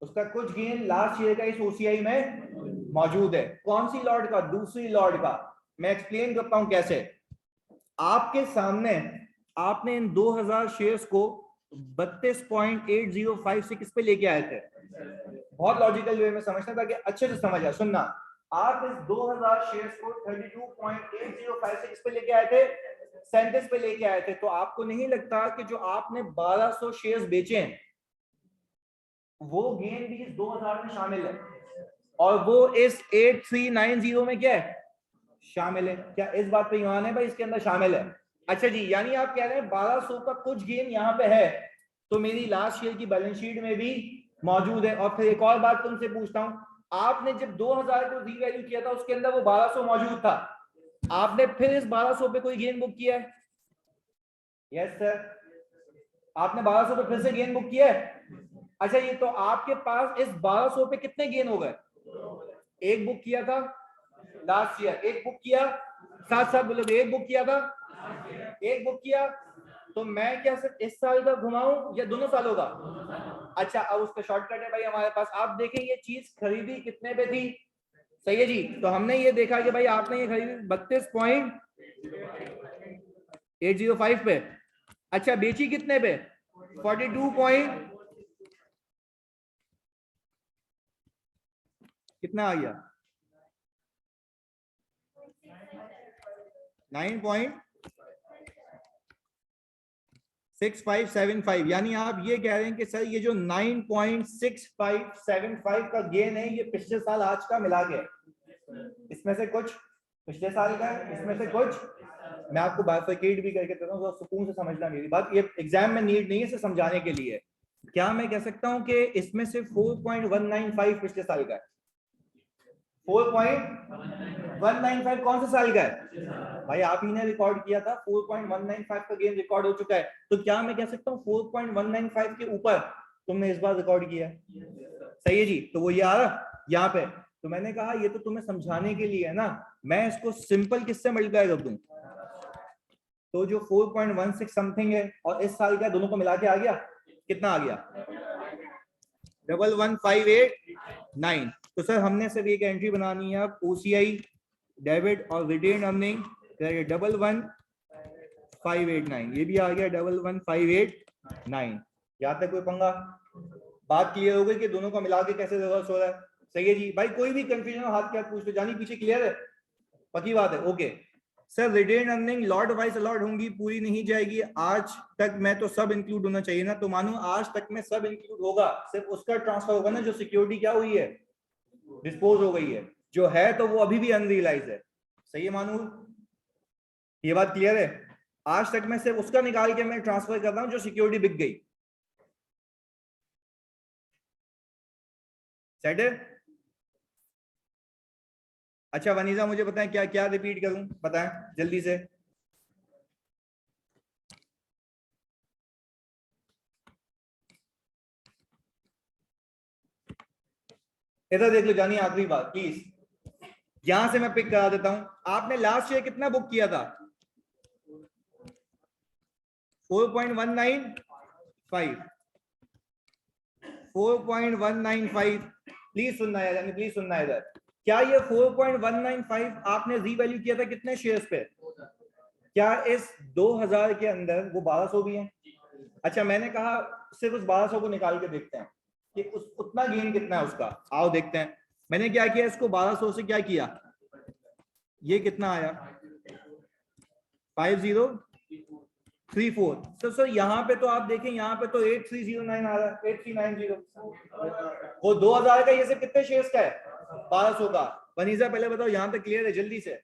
उसका कुछ गेन लास्ट ईयर का इस ओसीआई में मौजूद है। कौन सी लॉट का, दूसरी लॉट का। मैं एक्सप्लेन करता हूं कैसे। आपके सामने आपने इन 2000 शेयर्स को 32.8056 पे लेके आए थे, बहुत लॉजिकल वे में समझना ताकि अच्छे से समझ आए। सुनना, आप इस 2000 शेयर्स को 32.8056 पे लेके आए थे, 37 पे लेके आए थे, तो आपको नहीं लगता कि जो आपने 1200 शेयर्स बेचे हैं वो गेन भी इस 2000 में शामिल है, और वो इस 8390 में क्या है शामिल है। क्या इस बात पे ईमान है भाई इसके अंदर शामिल है? अच्छा जी, यानी आप कह रहे हैं 1200 का कुछ गेन यहाँ पे है तो मेरी लास्ट ईयर की बैलेंस शीट में भी मौजूद है। और फिर एक और बात तुमसे पूछता हूं, आपने जब 2000 को रीवैल्यू किया था उसके अंदर वो 1200 मौजूद था, आपने फिर इस 1200 पे कोई गेन बुक किया है? यस सर, आपने 1200 पे फिर से गेन बुक किया है। अच्छा, ये तो आपके पास इस 1200 पे कितने गेन हो गए? एक बुक किया था लास्ट ईयर, एक बुक किया, साथ साथ बोलोगे, एक बुक किया था, एक बुक किया, तो मैं क्या सिर्फ इस साल का घुमाऊं या दोनों सालों का? अच्छा, अब उसका शॉर्टकट है भाई हमारे पास। आप देखें ये चीज खरीदी कितने पे थी? सही है जी, तो हमने ये देखा कि भाई आपने ये खरीदी 32.805 पे। अच्छा, बेची कितने पे? 42 कितना आ गया? 9.6575। यानी आप ये कह रहे हैं कि सर ये जो 9.6575 का गेन है ये पिछले साल आज का मिला के, इसमें से कुछ पिछले साल का है, इसमें से कुछ, मैं आपको बाइफरकेट भी करके देता हूँ, सुकून से समझना मेरी बात, ये एग्जाम में नीड नहीं है, इसे समझाने के लिए। क्या मैं कह सकता हूं कि इसमें से 4.195 पिछले साल का है? 4.195 कौन से साल का है? भाई आप ही ने रिकॉर्ड किया था, 4.195 का गेन रिकॉर्ड हो चुका है। तो क्या मैं कह सकता हूँ 4.195 के ऊपर तुमने इस बार रिकॉर्ड किया है? सही है जी, तो वो ये आ रहा यहाँ पे। तो मैंने कहा ये तो तुम्हें समझाने के लिए है ना, मैं इसको सिंपल किससे मल्टीप्लाई कर दूं? तो जो 4.16 समथिंग है और इस साल का दोनों को मिला के आ गया, कितना आ गया? 11589। तो सर हमने सिर्फ एक एंट्री बनानी है, आप ओसीआई डेबिट और रिटेन अर्निंग 11589, ये भी आ गया 11589। यहाँ तक कोई पंगा? बात क्लियर हो गई कि दोनों का मिला के कैसे रिवर्स हो रहा है? सही है जी भाई, कोई भी कंफ्यूजन हाथ के हाथ पूछ लो, जानी पीछे क्लियर है? पक्की बात है, okay. Sir retain earning lot wise allot होंगी, पूरी नहीं जाएगी। आज तक में तो सब इंक्लूड होना चाहिए ना, तो मानो आज तक में सब इंक्लूड होगा, सिर्फ उसका ट्रांसफर होगा ना जो सिक्योरिटी क्या हुई है, डिस्पोज हो गई है। जो है तो वो अभी भी अनरियलाइज है। सही है मानू, ये बात क्लियर है? आज तक मैं सिर्फ उसका निकाल के मैं ट्रांसफर कर रहा हूं जो सिक्योरिटी बिक गई। सेट है? अच्छा वनीजा मुझे बताएं क्या क्या रिपीट करूं, बताएं जल्दी से। इधर देख लो जानिए, आखिरी बात प्लीज, यहां से मैं पिक करा देता हूं। आपने लास्ट ईयर कितना बुक किया था? 4.195। 4.195, प्लीज सुनना है यानी, प्लीज सुनना है इधर। क्या ये 4.195 आपने रीवैल्यू किया था कितने शेयर्स पे? क्या इस 2000 के अंदर वो 1200 भी है? अच्छा मैंने कहा सिर्फ उस 1200 को निकाल के देखते हैं कि उस उतना गेन कितना है उसका, आओ देखते हैं। मैंने क्या किया, इसको 1200 से क्या किया, ये कितना आया 5034। तो सर यहाँ पे तो आप देखें, यहाँ पे तो 8309 आ रहा है, 8390। वो 2000 का, ये सिर्फ कितने शेयर्स का है? 1200 का। वनीजा पहले बताओ यहाँ तक क्लियर है? जल्दी से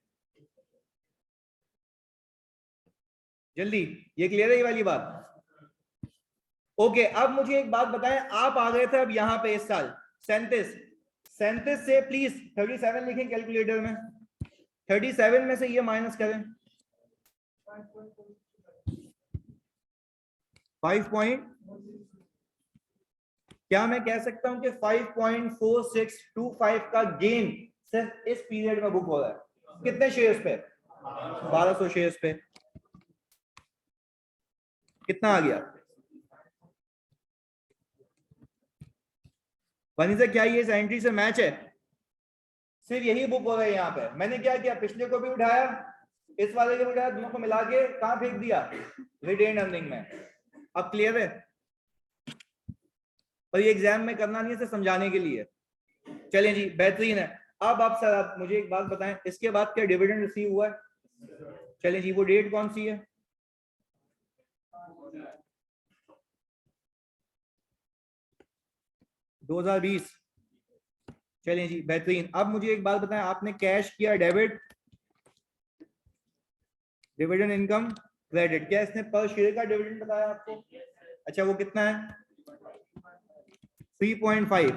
जल्दी, ये क्लियर है ये वाली बात? ओके, अब मुझे एक बात बताएं, आप आ गए थे अब यहाँ पे इस साल 37 से प्लीज 37 लिखें कैलकुलेटर में, 37 में से ये माइनस करें 5 पॉइंट, क्या मैं कह सकता हूं कि 5.4625 का गेन सिर्फ इस पीरियड में बुक हो रहा है? कितने शेयर्स पे? 1200 शेयर्स पे। कितना आ गया? वनीजा क्या ये इस एंट्री से मैच है? सिर्फ यही बुक हो रहा है यहाँ पे। मैंने क्या किया, पिछले को भी उठाया, इस वाले को भी उठाया, दोनों को मिला के कहां फेंक दिया? रिटेन अर्निंग में। अब क्लियर है? और ये एग्जाम में करना नहीं है, सिर्फ समझाने के लिए। चलें जी, बेहतरीन है। अब आप सर आप मुझे एक बात बताएं, इसके बाद क्या डिविडेंड रिसीव हुआ है? चलें जी, वो डेट कौन सी है? दो 2020। चलें जी बेहतरीन। अब मुझे एक बात बताएं, आपने कैश किया डेबिट डिविडेंड इनकम क्रेडिट, क्या इसने पर शेयर का डिविडेंड बताया आपको? अच्छा वो कितना है? 3.5।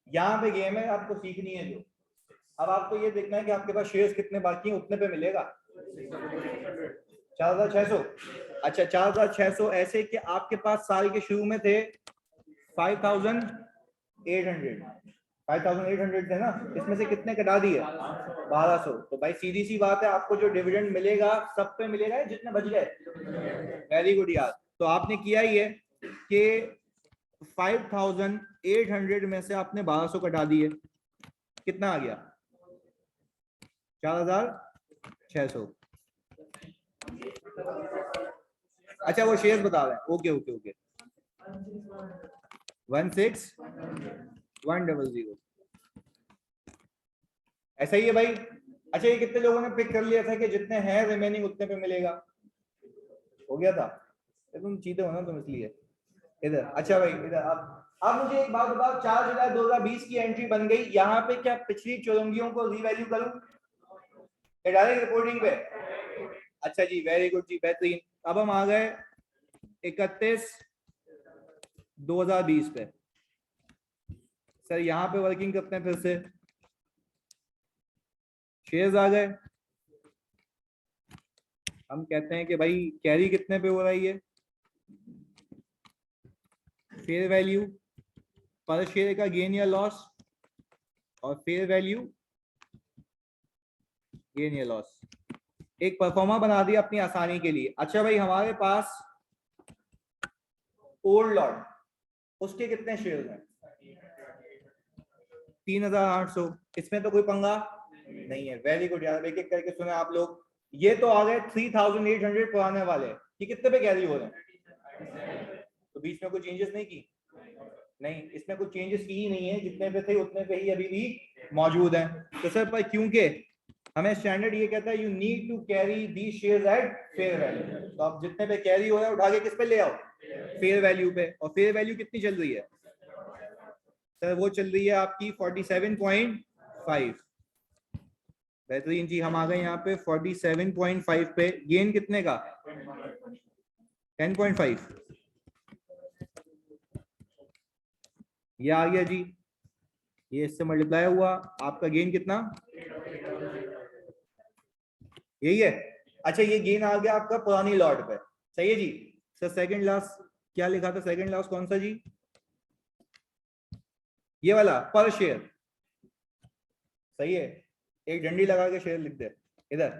यहाँ पे गेम है, आपको सीखनी है जो। अब आपको ये देखना है कि आपके पास शेयर्स कितने बाकी हैं, उतने पे मिलेगा 4,600। अच्छा 4,600 ऐसे कि आपके पास साल के शुरू में थे 5,800 थे ना, इसमें से कितने कटा दिए? 1,200। तो भाई सीधी सी बात है, आपको जो डिविडेंड मिलेगा सब पे मिलेगा जितने बच गए। वेरी गुड यार। तो आपने किया ही है कि 5,800 में से आपने 1,200 कटा दिए, कितना आ गया? 4,600। अच्छा वो शेयर्स बता रहे हैं, ओके ओके ओके। 16,100 ऐसा ही है भाई। अच्छा ये कितने लोगों ने पिक कर लिया था कि जितने हैं रिमेनिंग उतने पे मिलेगा? हो गया था? तुम चीते हो ना तुम, इसलिए इधर। अच्छा भाई इधर अब मुझे एक बात बताओ, 4 जुलाई 2020 की एंट्री बन गई, यहाँ पे क्या पिछली चुरंगियों को रीवैल्यू करूं डायरेक्ट रिपोर्टिंग पे? अच्छा जी वेरी गुड जी, बेहतरीन। अब हम आ गए 31/2020 पे। सर यहाँ पे वर्किंग करते हैं फिर से, शेयर्स आ गए। हम कहते हैं कि भाई कैरी कितने पे हो रही है? फेयर वैल्यू, पर शेयर का गेन या लॉस, और फेयर वैल्यू गेन या लॉस। एक परफॉर्मा बना दिया अपनी आसानी के लिए। अच्छा भाई हमारे पास ओल्ड लॉट, उसके कितने शेयर हैं? 3,800। इसमें तो कोई पंगा नहीं है। वेरी गुड यार, एक एक करके सुने आप लोग। ये तो आ गए 3,800 पुराने वाले, ये कितने पे कैरी हो रहे हैं? तो बीच में कोई चेंजेस नहीं की? नहीं, इसमें कुछ चेंजेस की ही नहीं है, जितने पे थे उतने पे ही अभी भी मौजूद हैं। तो सर पर क्योंकि हमें स्टैंडर्ड ये कहता है you need to carry the shares at fair value, तो आप जितने पे कैरी हो रहा है उठा के किस पे ले आओ? फेयर वैल्यू पे। और फेयर वैल्यू कितनी चल रही है सर? वो चल रही है आपकी 47.5। बेहतरीन जी, हम आ गए यहाँ पे 47.5 पे। गेन कितने का? 10.5। ये आ गया जी, ये इससे मल्टीप्लाई हुआ, आपका गेन कितना? यही है। अच्छा ये गेन आ गया आपका पुरानी लॉट पे, सही है जी। सर सेकंड लॉस क्या लिखा था? सेकंड लॉस कौन सा जी? ये वाला पर शेयर, सही है। एक डंडी लगा के शेयर लिख दे इधर।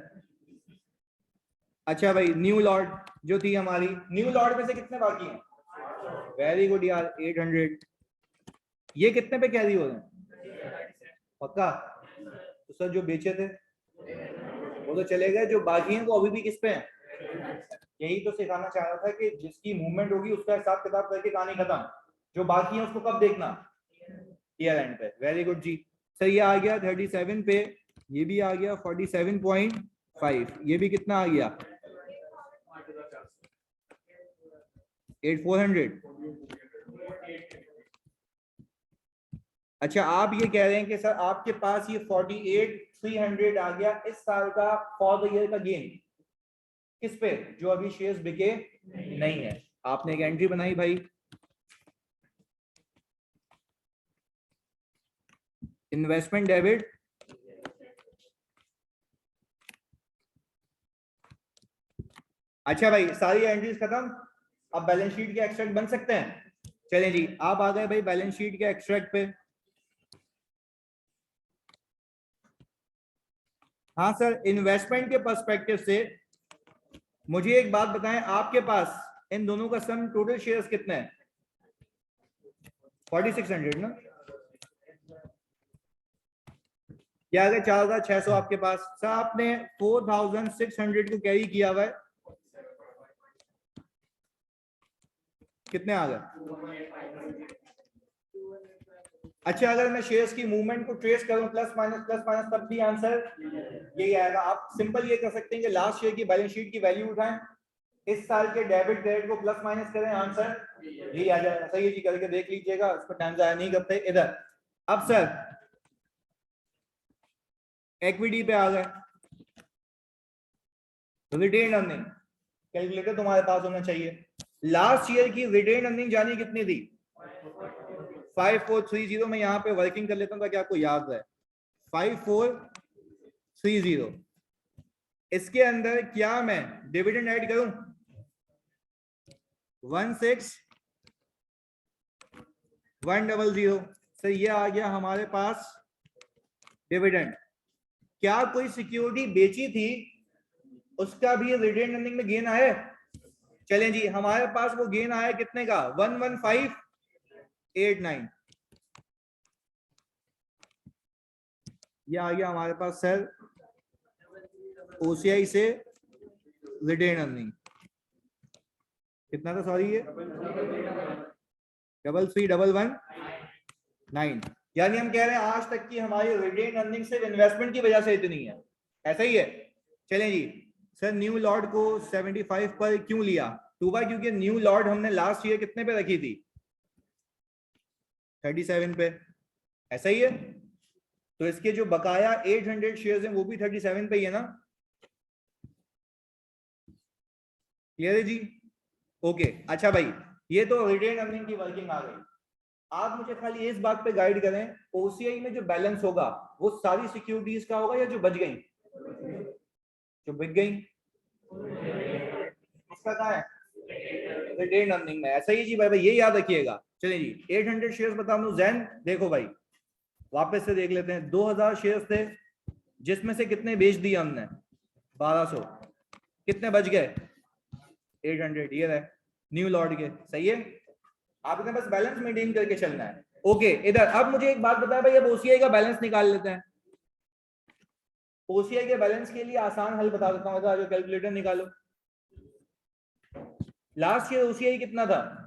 अच्छा भाई न्यू लॉट जो थी हमारी, न्यू लॉट में से कितने बाकी हैं? वेरी गुड यार, 800। ये कितने पे कैरी हो रहे हैं? पक्का? तो सर जो बेचे थे वो तो चले गए, जो बाकी हैं वो अभी भी किस पे हैं? यही तो सिखाना चाह रहा था कि जिसकी मूवमेंट होगी उसका हिसाब किताब करके कहानी खत्म। जो बाकी है उसको कब देखना? ईयर एंड पे। वेरी गुड जी। सर ये आ गया 37 पे, ये भी आ गया 47.5, ये भी कितना आ गया? 8,400। अच्छा आप ये कह रहे हैं कि सर आपके पास ये 48,300 आ गया इस साल का फॉर द ईयर का गेन, किस पे? जो अभी शेयर्स बिके नहीं है। आपने एक एंट्री बनाई भाई, इन्वेस्टमेंट डेबिट, अच्छा भाई सारी एंट्रीज खत्म। अब बैलेंस शीट के एक्सट्रैक्ट बन सकते हैं? चलें जी, आप आ गए भाई बैलेंस शीट के एक्सट्रैक्ट पे। हाँ सर, इन्वेस्टमेंट के पर्सपेक्टिव से मुझे एक बात बताएं, आपके पास इन दोनों का सम टोटल शेयर्स कितने हैं? 4600 ना? क्या आ गया? 4,600 आपके पास। सर आपने 4,600 को कैरी किया हुआ है, कितने आ गए? अच्छा अगर मैं शेयर्स की मूवमेंट को ट्रेस करूं प्लस माइनस तब भी आंसर यही आएगा। आप सिंपल ये कर सकते हैं कि लास्ट ईयर की बैलेंस शीट की वैल्यू उठाएं, इस साल के डेबिट क्रेडिट को प्लस माइनस करें, आंसर यही आ जाएगा। सही है जी, करके देख लीजिएगा, उस पर टाइम जाया नहीं करते। इधर अब सर इक्विटी पे आ गए। रिटेन अर्निंग कैलकुलेटर तुम्हारे पास होना चाहिए। लास्ट ईयर की रिटेन अर्निंग जानी कितनी थी? 5430। मैं यहाँ पे वर्किंग कर लेता हूँ ताकि आपको याद रहे। 5430 इसके अंदर क्या मैं डिविडेंड ऐड करूं? 16100 सर ये आ गया हमारे पास डिविडेंड। क्या कोई सिक्योरिटी बेची थी उसका भी रिटेन अर्निंग में गेन आया? चलें जी, हमारे पास वो गेन आया कितने का? 11589। ये आ गया हमारे पास सर ओसीआई से रिटेन अर्निंग। कितना था सॉरी ये? 331119। यानी हम कह रहे हैं आज तक की हमारी रिटेन अर्निंग सिर्फ इन्वेस्टमेंट की वजह से इतनी है। ऐसा ही है। चलें जी, सर न्यू लॉर्ड को 75 पर क्यों लिया? टूबा क्योंकि न्यू लॉर्ड हमने लास्ट ईयर कितने पे रखी थी? 37 पे। ऐसा ही है। तो इसके जो बकाया 800 शेयर्स हैं वो भी 37 पे ही है ना? क्लियर है जी? ओके अच्छा भाई, ये तो रिटेन अर्निंग की वर्किंग आ गई। आप मुझे खाली इस बात पे गाइड करें, ओसीआई में जो बैलेंस होगा वो सारी सिक्योरिटीज का होगा या जो बच गई? जो बिक गई उसका क्या है? रिटेन अर्निंग में। ऐसा ही जी भाई, ये याद रखिएगा। चलिए जी, 800 शेयर्स बता दूं जैन, देखो भाई वापस से देख लेते हैं। 2000 शेयर्स थे जिसमें से कितने बेच दिए हमने? 1200। कितने बच गए? 800। ये रहे न्यू लॉर्ड के। सही है, आपने बस बैलेंस मेंटेन करके चलना है। ओके इधर अब मुझे एक बात बताएं भाई, अब ओसीआई का बैलेंस निकाल लेते हैं। ओसीआई के बैलेंस के लिए आसान हल बता देता हूं, इधर कैलकुलेटर निकालो। लास्ट ईयर ओसीआई कितना था?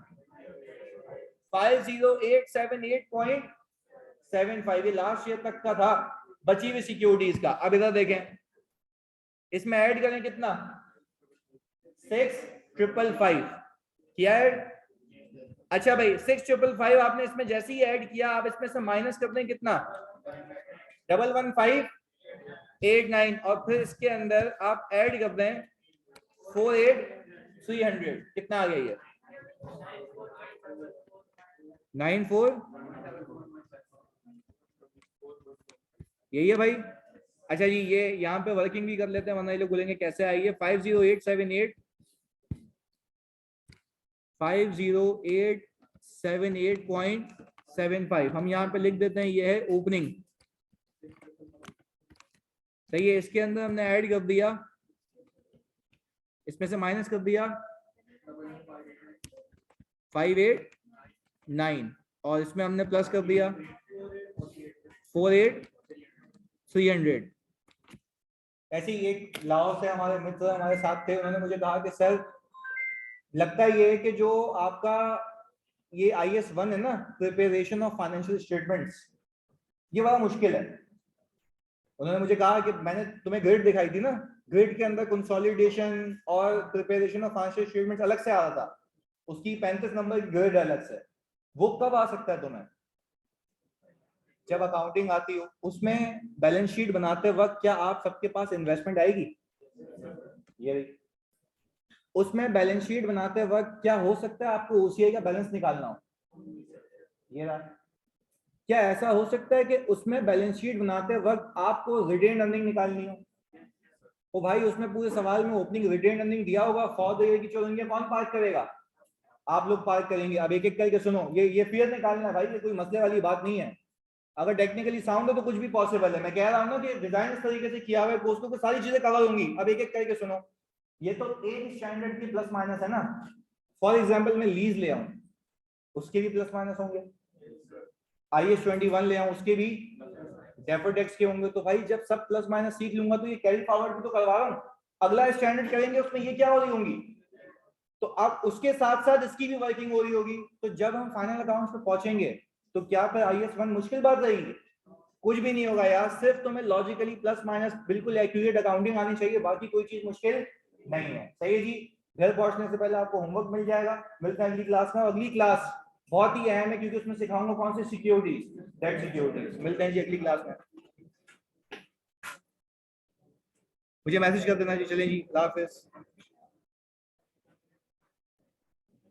50878.75। ये लास्ट ईयर तक का था बची हुई सिक्योरिटीज का। अब इधर देखें, इसमें ऐड करें कितना? 6555 किया ऐड। अच्छा भाई 6555 आपने इसमें जैसे ही ऐड किया, आप इसमें से माइनस कर दें कितना? 11589 और फिर इसके अंदर आप ऐड कर दें 48300। कितना आ गया ये? 94। यही है भाई। अच्छा जी, ये यहाँ पे वर्किंग भी कर लेते हैं वरना ये लोग बोलेंगे कैसे आई है। 50878 हम यहाँ पे लिख देते हैं, ये है ओपनिंग। सही है, इसके अंदर हमने ऐड कर दिया, इसमें से माइनस कर दिया 589 और इसमें हमने प्लस कर दिया 48300। ऐसे ही एक लाहौर से हमारे मित्र हमारे साथ थे, उन्होंने मुझे कहा कि सर लगता ये है कि जो आपका ये IS1 है ना, प्रिपरेशन ऑफ फाइनेंशियल स्टेटमेंट्स, ये बड़ा मुश्किल है। उन्होंने मुझे कहा कि मैंने तुम्हें ग्रिड दिखाई थी ना, ग्रिड के अंदर कंसोलिडेशन और प्रिपरेशन ऑफ फाइनेंशियल स्टेटमेंट्स अलग से आ रहा था, उसकी 35 नंबर की ग्रिड अलग से। वो कब आ सकता है तुम्हें? जब अकाउंटिंग आती हो, उसमें बैलेंस शीट बनाते वक्त क्या आप सबके पास इन्वेस्टमेंट आएगी? ये उसमें बैलेंस शीट बनाते वक्त क्या हो सकता है आपको ओसीआई का बैलेंस निकालना हो? ये रहा। क्या ऐसा हो सकता है कि उसमें बैलेंस शीट बनाते वक्त आपको रिटेन अर्निंग निकालनी हो? तो भाई उसमें पूरे सवाल में ओपनिंग रिटेन अर्निंग दिया होगा, फॉर द ईयर की चलेंगे, कौन पार्क करेगा? आप लोग पार्क करेंगे। अब एक एक करके सुनो, ये फियर निकालना है भाई, ये कोई मसले वाली बात नहीं है। अगर टेक्निकली साउंड है तो कुछ भी पॉसिबल है। मैं कह रहा हूं ना कि डिजाइन इस तरीके से किया हुआ है कोर्स को सारी चीजें कवर होंगी। अब एक एक करके सुनो, ये तो एक स्टैंडर्ड की प्लस माइनस है ना। फॉर एग्जांपल मैं लीज ले आऊं, उसके भी प्लस माइनस होंगे। IS 21 ले आऊं, उसके भी डेफर्ड टैक्स के होंगे। तो भाई जब सब प्लस माइनस सीख लूंगा तो ये कैरी फॉरवर्ड भी तो करवा रहा हूं। अगला स्टैंडर्ड करेंगे उसमें ये क्या हो रही होंगी, तो अब उसके साथ साथ इसकी भी वर्किंग हो रही होगी। तो जब हम फाइनल अकाउंट्स पे पहुंचेंगे तो क्या फिर IS1 मुश्किल बात रहेगी? कुछ भी नहीं होगा यार, सिर्फ तुम्हें लॉजिकली प्लस माइनस बिल्कुल एक्यूरेट अकाउंटिंग आनी चाहिए, बाकी कोई चीज मुश्किल नहीं है। सही है जी। घर पहुंचने से पहले आपको होमवर्क मिल जाएगा। मिलते हैं अगली क्लास में। अगली क्लास बहुत ही अहम है क्योंकि उसमें सिखाऊंगा कौन सी सिक्योरिटीज, डेट सिक्योरिटीज। मिलते हैं जी अगली क्लास में। मुझे मैसेज कर देना जी। चलें जी, अल्लाह हाफिज।